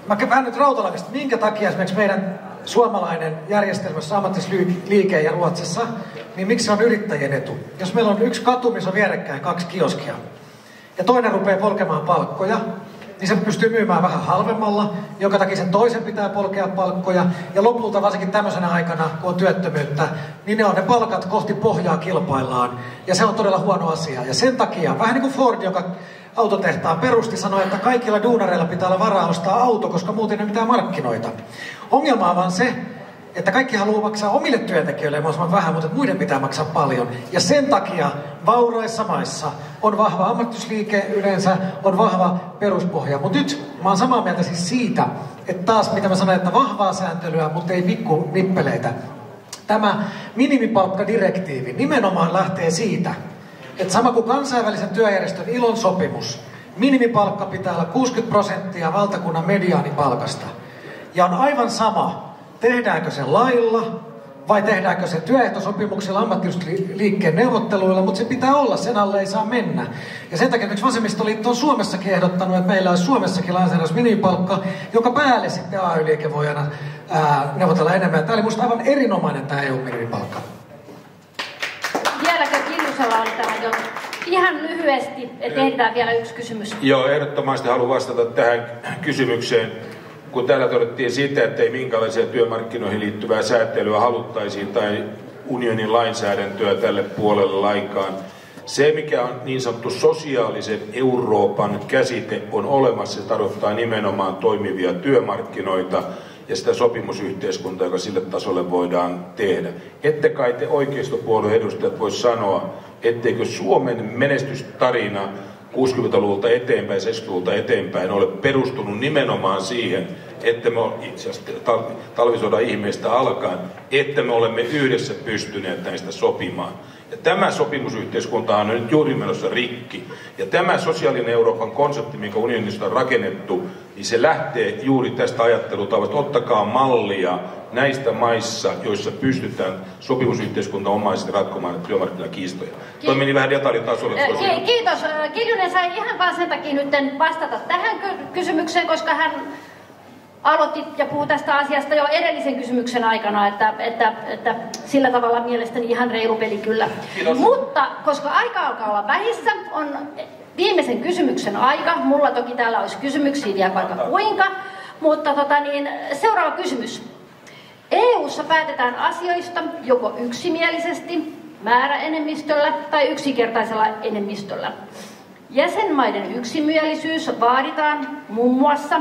Mä vähän nyt rautalaisesti, minkä takia esimerkiksi meidän suomalainen järjestelmässä ammattisliike ja Ruotsissa niin miksi se on yrittäjien etu? Jos meillä on yksi katu, missä on vierekkäin 2 kioskia, ja toinen rupeaa polkemaan palkkoja, niin se pystyy myymään vähän halvemmalla, jonka takia sen toisen pitää polkea palkkoja. Ja lopulta varsinkin tämmöisenä aikana, kun on työttömyyttä, niin ne palkat kohti pohjaa kilpaillaan. Ja se on todella huono asia. Ja sen takia, vähän niin kuin Ford, joka autotehtaan perusti, sanoi, että kaikilla duunareilla pitää olla varaa ostaa auto, koska muuten ei mitään markkinoita. Ongelma on vaan se, että kaikki haluaa maksaa omille työntekijöille mahdollisimman vähän, mutta muiden pitää maksaa paljon. Ja sen takia vauraissa maissa on vahva ammattiyhdistysliike yleensä, on vahva peruspohja. Mutta nyt mä oon samaa mieltä siis siitä, että taas mitä mä sanoin, että vahvaa sääntelyä, mutta ei nippeleitä. Tämä minimipalkkadirektiivi nimenomaan lähtee siitä, että sama kuin kansainvälisen työjärjestön ILOn sopimus, minimipalkka pitää olla 60% valtakunnan mediaanipalkasta. Ja on aivan sama, tehdäänkö se lailla vai tehdäänkö se työehtosopimuksilla ammattiyhdistysliikkeen neuvotteluilla, mutta se pitää olla, sen alle ei saa mennä. Ja sen takia yksi vasemmistoliitto on Suomessakin ehdottanut, että meillä olisi Suomessakin lainsäädännössä minimipalkka, joka päälle sitten AY-liike voi aina neuvotella enemmän. Tämä oli minusta aivan erinomainen tämä EU-minimipalkka. Vieläkö Kiljusella oli tämä jo? Ihan lyhyesti, että tehdään vielä yksi kysymys. Joo, ehdottomasti haluan vastata tähän kysymykseen. Kun täällä todettiin siitä, että ei minkälaisia työmarkkinoihin liittyvää säätelyä haluttaisiin tai unionin lainsäädäntöä tälle puolelle laikaan. Se, mikä on niin sanottu sosiaalisen Euroopan käsite, on olemassa. Se tarkoittaa nimenomaan toimivia työmarkkinoita ja sitä sopimusyhteiskuntaa, joka sille tasolle voidaan tehdä. Ette kai te oikeistopuolueen edustajat voi sanoa, etteikö Suomen menestystarina 60-luvulta eteenpäin, 70-luvulta eteenpäin ole perustunut nimenomaan siihen, että me itse asiassa talvisodan ihmeestä alkaen, että me olemme yhdessä pystyneet näistä sopimaan. Ja tämä sopimusyhteiskuntahan on nyt juuri menossa rikki. Ja tämä sosiaalinen Euroopan konsepti, minkä unionista on rakennettu, niin se lähtee juuri tästä ajattelutavasta. Ottakaa mallia näistä maissa, joissa pystytään sopimusyhteiskuntaomaisesti ratkomaan työmarkkinakiistoja. Toi meni vähän detaljitasolle. Kiitos. Kiljunen sai ihan vaan sen takia nyt vastata tähän kysymykseen, koska hän aloitti ja puhui tästä asiasta jo edellisen kysymyksen aikana, että sillä tavalla mielestäni ihan reilu peli kyllä. Kiitos. Mutta koska aika alkaa olla vähissä, on viimeisen kysymyksen aika. Mulla toki täällä olisi kysymyksiä vielä vaikka kuinka, mutta seuraava kysymys. EU:ssa päätetään asioista joko yksimielisesti, määräenemmistöllä tai yksinkertaisella enemmistöllä. Jäsenmaiden yksimielisyys vaaditaan muun muassa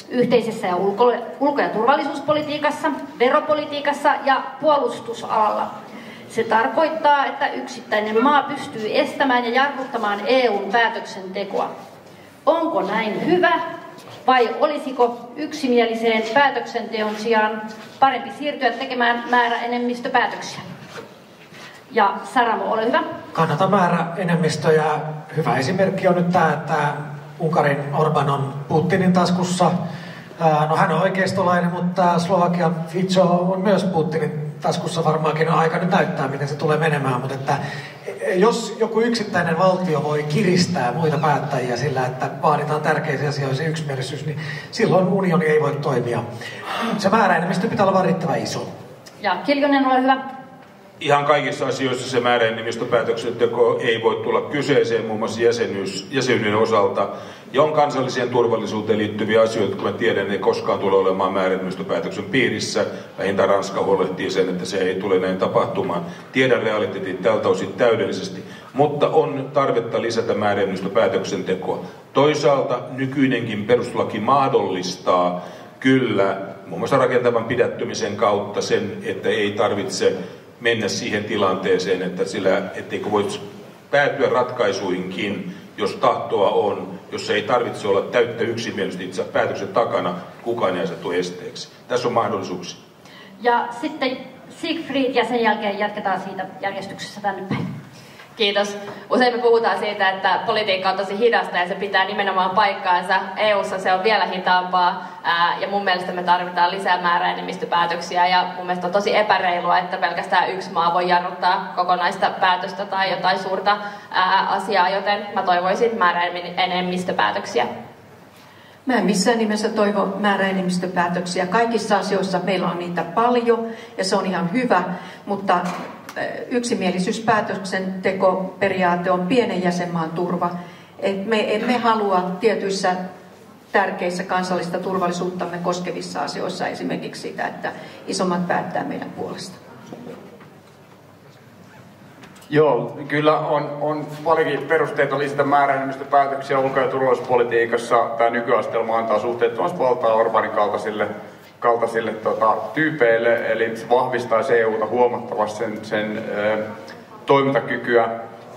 yhteisessä ja ulko- ja turvallisuuspolitiikassa, veropolitiikassa ja puolustusalalla. Se tarkoittaa, että yksittäinen maa pystyy estämään ja jarruttamaan EUn päätöksentekoa. Onko näin hyvä vai olisiko yksimieliseen päätöksenteon sijaan parempi siirtyä tekemään määräenemmistöpäätöksiä? Ja Saramo, ole hyvä. Kannatan määräenemmistöjä. Hyvä esimerkki on nyt tämä, että Unkarin Orban on Putinin taskussa. No hän on oikeistolainen, mutta Slovakian Fico on myös Putinin taskussa. Varmaankin on aika nyt näyttää, miten se tulee menemään. Mutta että jos joku yksittäinen valtio voi kiristää muita päättäjiä sillä, että vaaditaan tärkeisiä asioita yksimielisyys, niin silloin unioni ei voi toimia. Se määräenemmistö pitää olla riittävän iso. Ja Kiljunen, ole hyvä. Ihan kaikissa asioissa se määräenemmistöpäätöksenteko ei voi tulla kyseeseen, muun muassa jäsenyyden osalta. Ja on kansalliseen turvallisuuteen liittyviä asioita, kun mä tiedän, ei koskaan tule olemaan määräenemmistöpäätöksen piirissä. Vähintään Ranska huolehtii sen, että se ei tule näin tapahtumaan. Tiedän realiteetin tältä osin täydellisesti, mutta on tarvetta lisätä määräenemmistöpäätöksentekoa. Toisaalta nykyinenkin perustuslaki mahdollistaa kyllä muun muassa rakentavan pidättymisen kautta sen, että ei tarvitse mennä siihen tilanteeseen, etteikö voisi päätyä ratkaisuihinkin, jos tahtoa on, jos ei tarvitse olla täyttä yksimielisyyttä itse päätöksen takana, kukaan ei asettu esteeksi. Tässä on mahdollisuuksia. Ja sitten Siegfried ja sen jälkeen jatketaan siitä järjestyksessä tänne päin. Kiitos. Usein me puhutaan siitä, että politiikka on tosi hidasta ja se pitää nimenomaan paikkaansa. EU:ssa se on vielä hitaampaa ja mun mielestä me tarvitaan lisää määräenemmistöpäätöksiä ja mun mielestä on tosi epäreilua, että pelkästään yksi maa voi jarruttaa kokonaista päätöstä tai jotain suurta asiaa, joten mä toivoisin määräenemmistöpäätöksiä. Mä en missään nimessä toivo määräenemmistöpäätöksiä. Kaikissa asioissa meillä on niitä paljon ja se on ihan hyvä, mutta yksimielisyyspäätöksentekoperiaate on pienen jäsenmaan turva. Et me emme halua tietyissä tärkeissä kansallista turvallisuuttamme koskevissa asioissa esimerkiksi sitä, että isommat päättää meidän puolesta. Joo, kyllä on paljonkin perusteita lisätä määräenemmistöpäätöksiä ulko- ja turvallisuuspolitiikassa. Tämä nykyastelma antaa suhteettomasti valtaa Orbanin kaltaisille tyypeille, eli se vahvistaisi EUta huomattavasti sen toimintakykyä.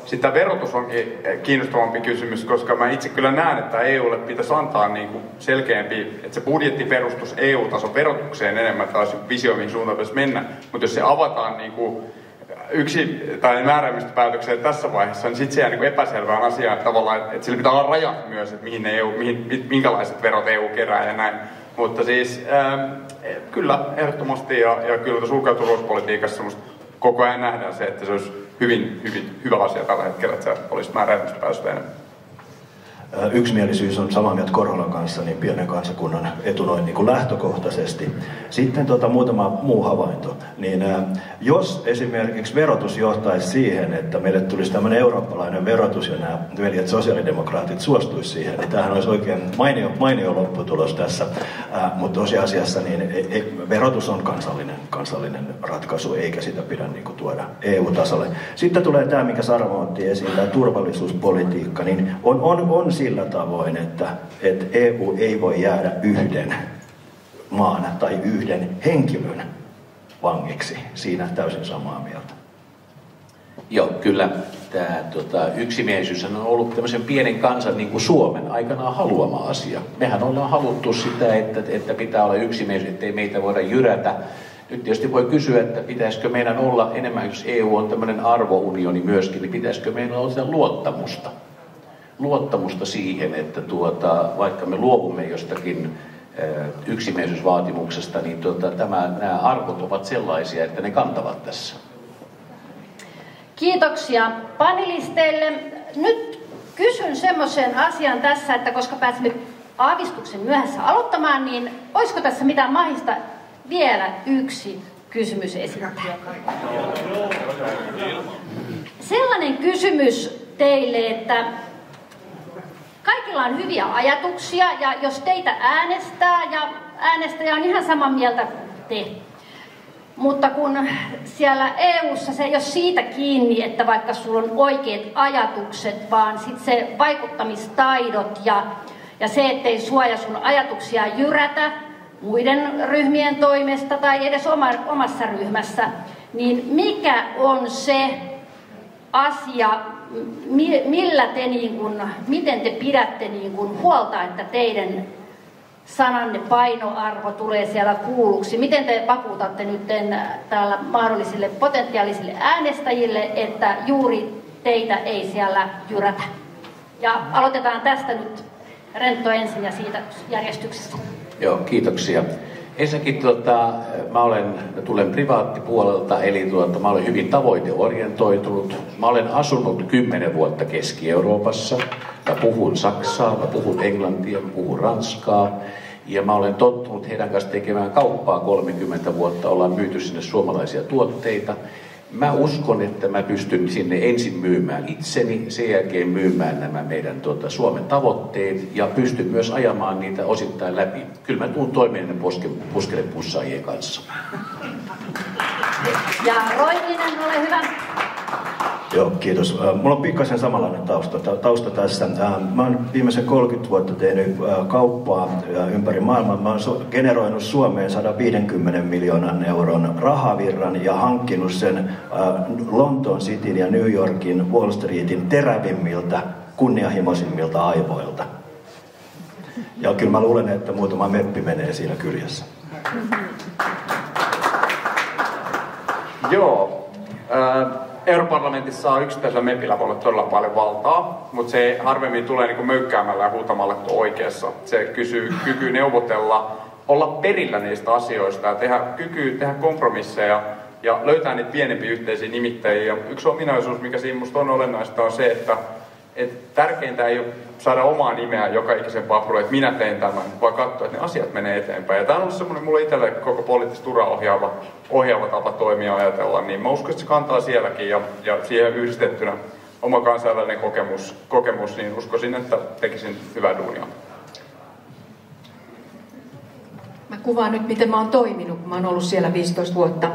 Sitten verotus onkin kiinnostavampi kysymys, koska mä itse kyllä näen, että EUlle pitäisi antaa niinku selkeämpi, että se budjetti perustus EU-tason verotukseen enemmän, taas visio, mihin suuntaan pitäisi mennä. Mutta jos se avataan niinku tai määräämistöpäätökseen tässä vaiheessa, niin sitten se jää niinku epäselvään asiaan tavallaan, että sillä pitää olla rajat myös, että minkälaiset verot EU kerää ja näin. Mutta siis kyllä ehdottomasti ja kyllä tässä ulko- ja turvallisuuspolitiikassa koko ajan nähdään se, että se olisi hyvin hyvä asia tällä hetkellä, että se olisi määräenemmistöpäätöstä enemmän. Yksimielisyys on samaa mieltä Korholan kanssa niin pienen kansakunnan etu noin niin kuin lähtökohtaisesti. Sitten muutama muu havainto. Niin, jos esimerkiksi verotus johtaisi siihen, että meille tulisi tämmöinen eurooppalainen verotus ja nämä veljet sosiaalidemokraatit suostuisi siihen, niin tämähän olisi oikein mainio lopputulos tässä. Mutta tosiasiassa niin verotus on kansallinen ratkaisu, eikä sitä pidä niin kuin tuoda EU-tasolle. Sitten tulee tämä, mikä Saramo otti esiin, tämä turvallisuuspolitiikka, niin on sillä tavoin, että EU ei voi jäädä yhden maan tai yhden henkilön vangiksi. Siinä täysin samaa mieltä. Joo, kyllä tämä yksimielisyys on ollut tämmöisen pienen kansan niin kuin Suomen aikanaan haluama asia. Mehän ollaan haluttu sitä, että pitää olla yksimielisyys, ettei meitä voida jyrätä. Nyt tietysti voi kysyä, että pitäisikö meidän olla enemmän, jos EU on tämmöinen arvounioni myöskin, niin pitäisikö meidän olla sitä luottamusta siihen, että vaikka me luovumme jostakin yksimielisyysvaatimuksesta, niin nämä arvot ovat sellaisia, että ne kantavat tässä. Kiitoksia panelisteille. Nyt kysyn semmoisen asian tässä, että koska pääsimme aavistuksen myöhässä aloittamaan, niin olisiko tässä mitään mahdollista vielä yksi kysymys esittää? Sellainen kysymys teille, että kaikilla on hyviä ajatuksia ja jos teitä äänestää ja äänestäjä on ihan samaa mieltä te. Mutta kun siellä EU:ssa se ei ole siitä kiinni, että vaikka sulla on oikeat ajatukset, vaan sitten se vaikuttamistaidot ja se, ettei suoja sun ajatuksia jyrätä muiden ryhmien toimesta tai edes omassa ryhmässä, niin mikä on se asia, miten te pidätte huolta, että teidän sananne painoarvo tulee siellä kuulluksi? Miten te vakuutatte nyt täällä mahdollisille potentiaalisille äänestäjille, että juuri teitä ei siellä jyrätä? Ja aloitetaan tästä nyt Rentto ensin ja siitä järjestyksessä. Joo, kiitoksia. Ensinnäkin mä tulen privaattipuolelta, eli mä olen hyvin tavoiteorientoitunut. Mä olen asunut 10 vuotta Keski-Euroopassa. Mä puhun saksaa, mä puhun englantia, mä puhun ranskaa. Ja mä olen tottunut heidän kanssa tekemään kauppaa 30 vuotta. Ollaan myyty sinne suomalaisia tuotteita. Mä uskon, että mä pystyn sinne ensin myymään itseni, sen jälkeen myymään nämä meidän Suomen tavoitteet ja pystyn myös ajamaan niitä osittain läpi. Kyllä mä tuun toimeen puskelepussaajien kanssa. Ja Roikinen, ole hyvä. Joo, kiitos. Mulla on pikkasen samanlainen tausta tässä. Mä oon viimeisen 30 vuotta tehnyt kauppaa ympäri maailmaa. Mä oon generoinut Suomeen 150 miljoonan euron rahavirran ja hankkinut sen Lontoon Cityn ja New Yorkin Wall Streetin terävimmiltä, kunnianhimoisimmilta aivoilta. Ja kyllä mä luulen, että muutama meppi menee siinä kyljessä. Joo. Europarlamentissa on yksittäisellä mepillä voi olla todella paljon valtaa, mutta se harvemmin tulee niin kuin möykkäämällä ja huutamalla oikeassa. Se kyky neuvotella, olla perillä niistä asioista ja kyky tehdä kompromisseja ja löytää niitä pienempiä yhteisiä nimittäjiä. Yksi ominaisuus, mikä siinä musta on olennaista, on se, että tärkeintä ei ole saada omaa nimeä joka ikisen paperuun, että minä teen tämän, vaan katsoa, että ne asiat menee eteenpäin. Ja tämä on ollut semmoinen mulle itselle koko poliittista uraa ohjaava tapa toimia ajatella, niin mä uskon, että se kantaa sielläkin ja siihen yhdistettynä oma kansainvälinen kokemus, niin uskoisin, että tekisin hyvää duunia. Mä kuvaan nyt, miten mä oon toiminut, kun mä oon ollut siellä 15 vuotta.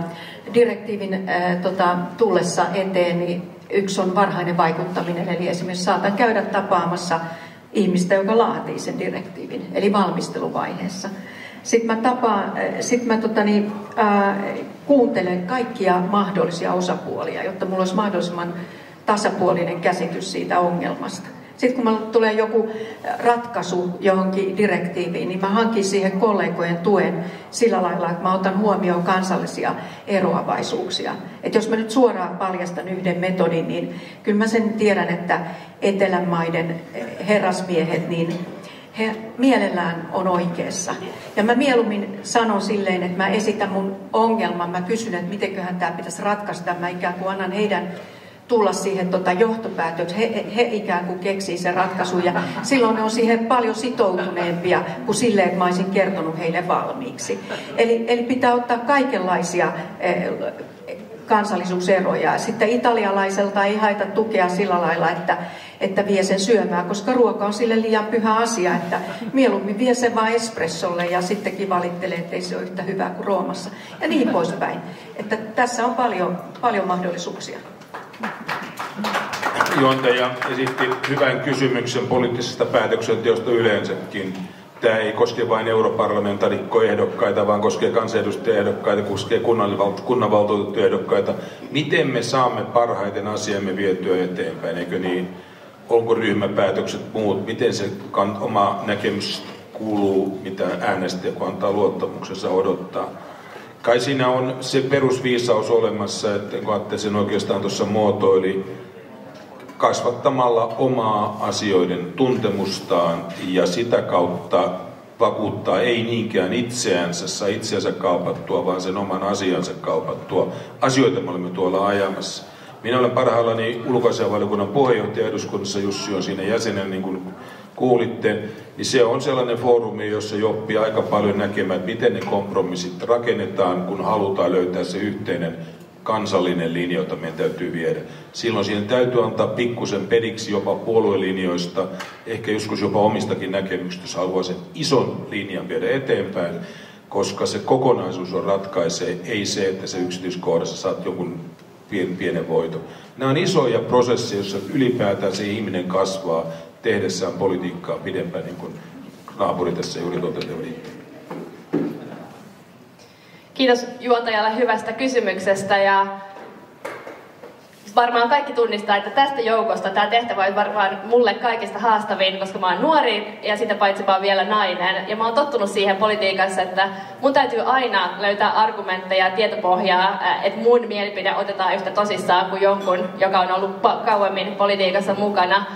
Direktiivin tullessa eteen, niin yksi on varhainen vaikuttaminen, eli esimerkiksi saatan käydä tapaamassa ihmistä, joka laatii sen direktiivin, eli valmisteluvaiheessa. Sitten mä kuuntelen kaikkia mahdollisia osapuolia, jotta mulla olisi mahdollisimman tasapuolinen käsitys siitä ongelmasta. Sitten kun mulla tulee joku ratkaisu johonkin direktiiviin, niin mä hankin siihen kollegojen tuen sillä lailla, että mä otan huomioon kansallisia eroavaisuuksia. Että jos mä nyt suoraan paljastan yhden metodin, niin kyllä mä sen tiedän, että etelän maiden herrasmiehet, niin he mielellään on oikeassa. Ja mä mieluummin sanon silleen, että mä esitän mun ongelman, mä kysyn, että mitenköhän tämä pitäisi ratkaista, mä ikään kuin annan heidän tulla siihen johtopäätökseen. He ikään kuin keksii sen ratkaisun ja silloin ne on siihen paljon sitoutuneempia kuin silleen, että mä olisin kertonut heille valmiiksi. Eli pitää ottaa kaikenlaisia kansallisuuseroja. Sitten italialaiselta ei haita tukea sillä lailla, että vie sen syömään, koska ruoka on sille liian pyhä asia, että mieluummin vie sen vaan espressolle ja sittenkin valittelee, että ei se ole yhtä hyvää kuin Roomassa. Ja niin poispäin. Että tässä on paljon mahdollisuuksia. Juontaja esitti hyvän kysymyksen poliittisesta päätöksenteosta yleensäkin. Tämä ei koske vain europarlamentaarikkoehdokkaita, vaan koskee kansanedustajaehdokkaita, koskee kunnanvaltuutettuehdokkaita. Miten me saamme parhaiten asiamme vietyä eteenpäin, eikö niin? Onko ryhmäpäätökset muut? Miten se oma näkemys kuuluu, mitä äänestäjä, kun antaa luottamuksensa odottaa? Kai siinä on se perusviisaus olemassa, että kun Atte sen oikeastaan tuossa muotoili, kasvattamalla omaa asioiden tuntemustaan ja sitä kautta vakuuttaa ei niinkään itseänsä kaupattua, vaan sen oman asiansa kaupattua. Asioita me olemme tuolla ajamassa. Minä olen parhaillani ulkoasiainvaliokunnan puheenjohtaja eduskunnassa, Jussi on siinä jäsenen, niin kuin kuulitte, niin se on sellainen foorumi, jossa jo oppii aika paljon näkemään, miten ne kompromissit rakennetaan, kun halutaan löytää se yhteinen kansallinen linja, jota meidän täytyy viedä. Silloin siihen täytyy antaa pikkusen pediksi jopa puoluelinjoista, ehkä joskus jopa omistakin näkemyksistä, jos haluaa sen ison linjan viedä eteenpäin, koska se kokonaisuus on ratkaisee, ei se, että se yksityiskohdassa saat jonkun pienen voiton. Nämä on isoja prosesseja, joissa ylipäätään se ihminen kasvaa tehdessään politiikkaa pidempään, niin kuin naapuri tässä juuri toteutti. Kiitos juontajalle hyvästä kysymyksestä ja varmaan kaikki tunnistaa, että tästä joukosta tämä tehtävä on varmaan mulle kaikista haastavin, koska mä oon nuori ja sitä paitsi mä oon vielä nainen. Ja mä oon tottunut siihen politiikassa, että mun täytyy aina löytää argumentteja ja tietopohjaa, että mun mielipide otetaan yhtä tosissaan kuin jonkun, joka on ollut kauemmin politiikassa mukana.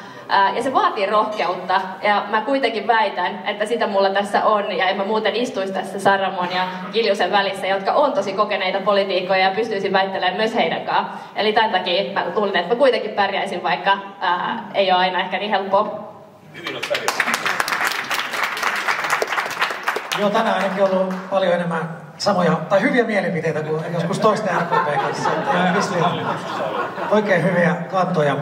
Ja se vaatii rohkeutta, ja mä kuitenkin väitän, että sitä mulla tässä on, ja en mä muuten istuisi tässä Sarramon ja Kiljusen välissä, jotka on tosi kokeneita poliitikkoja, ja pystyisin väittelemään myös heidän kanssaan. Eli tämän takia mä luulen, että mä kuitenkin pärjäisin, vaikka ei ole aina ehkä niin helppoa. Hyvin on pärjäisin. Joo, tänään ainakin on ollut paljon enemmän samoja, tai hyviä mielipiteitä kuin joskus toisten RKP kanssa. Oikein hyviä kantoja.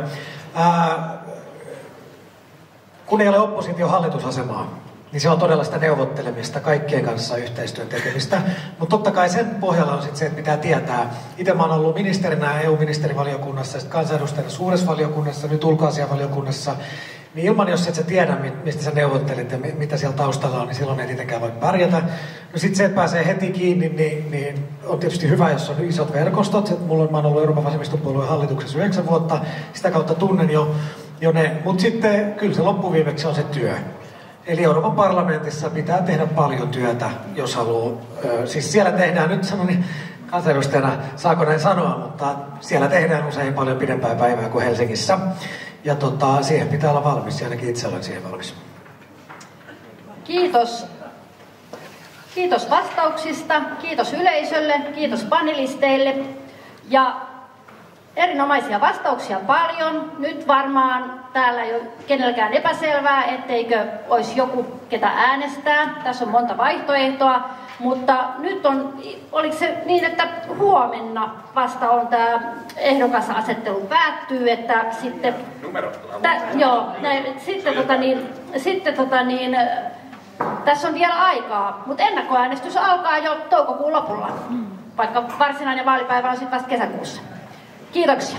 Kun ei ole oppositio-hallitusasemaa, niin se on todella sitä neuvottelemista, kaikkien kanssa yhteistyön tekemistä. Mutta totta kai sen pohjalla on sitten se, että pitää tietää. Itse mä oon ollut ministerinä EU-ministerivaliokunnassa, sitten kansanedustajana suuressa valiokunnassa, nyt ulkoasiainvaliokunnassa. Niin ilman, jos et sä tiedä, mistä sä neuvottelet ja mitä siellä taustalla on, niin silloin ei tietenkään voi pärjätä. No sitten se, että pääsee heti kiinni, niin on tietysti hyvä, jos on isot verkostot. Mä oon ollut Euroopan vasemmistopuolueen hallituksessa 9 vuotta, sitä kautta tunnen jo ne. Mutta sitten kyllä se loppuviimeksi on se työ. Eli Euroopan parlamentissa pitää tehdä paljon työtä, jos haluaa. Siis siellä tehdään, nyt sanon kansanedustajana, saako näin sanoa, mutta siellä tehdään usein paljon pidempää päivää kuin Helsingissä. Ja siihen pitää olla valmis, ja ainakin itse olen siihen valmis. Kiitos. Kiitos vastauksista, kiitos yleisölle, kiitos panelisteille. Ja Erinomaisia vastauksia paljon. Nyt varmaan täällä ei ole kenelläkään epäselvää, etteikö olisi joku, ketä äänestää. Tässä on monta vaihtoehtoa, mutta nyt oliko se niin, että huomenna vasta on tämä ehdokasasettelu päättyy, että sitten... Tässä on vielä aikaa, mutta ennakkoäänestys alkaa jo toukokuun lopulla, vaikka varsinainen vaalipäivä on sitten vasta kesäkuussa. Kiitoksia.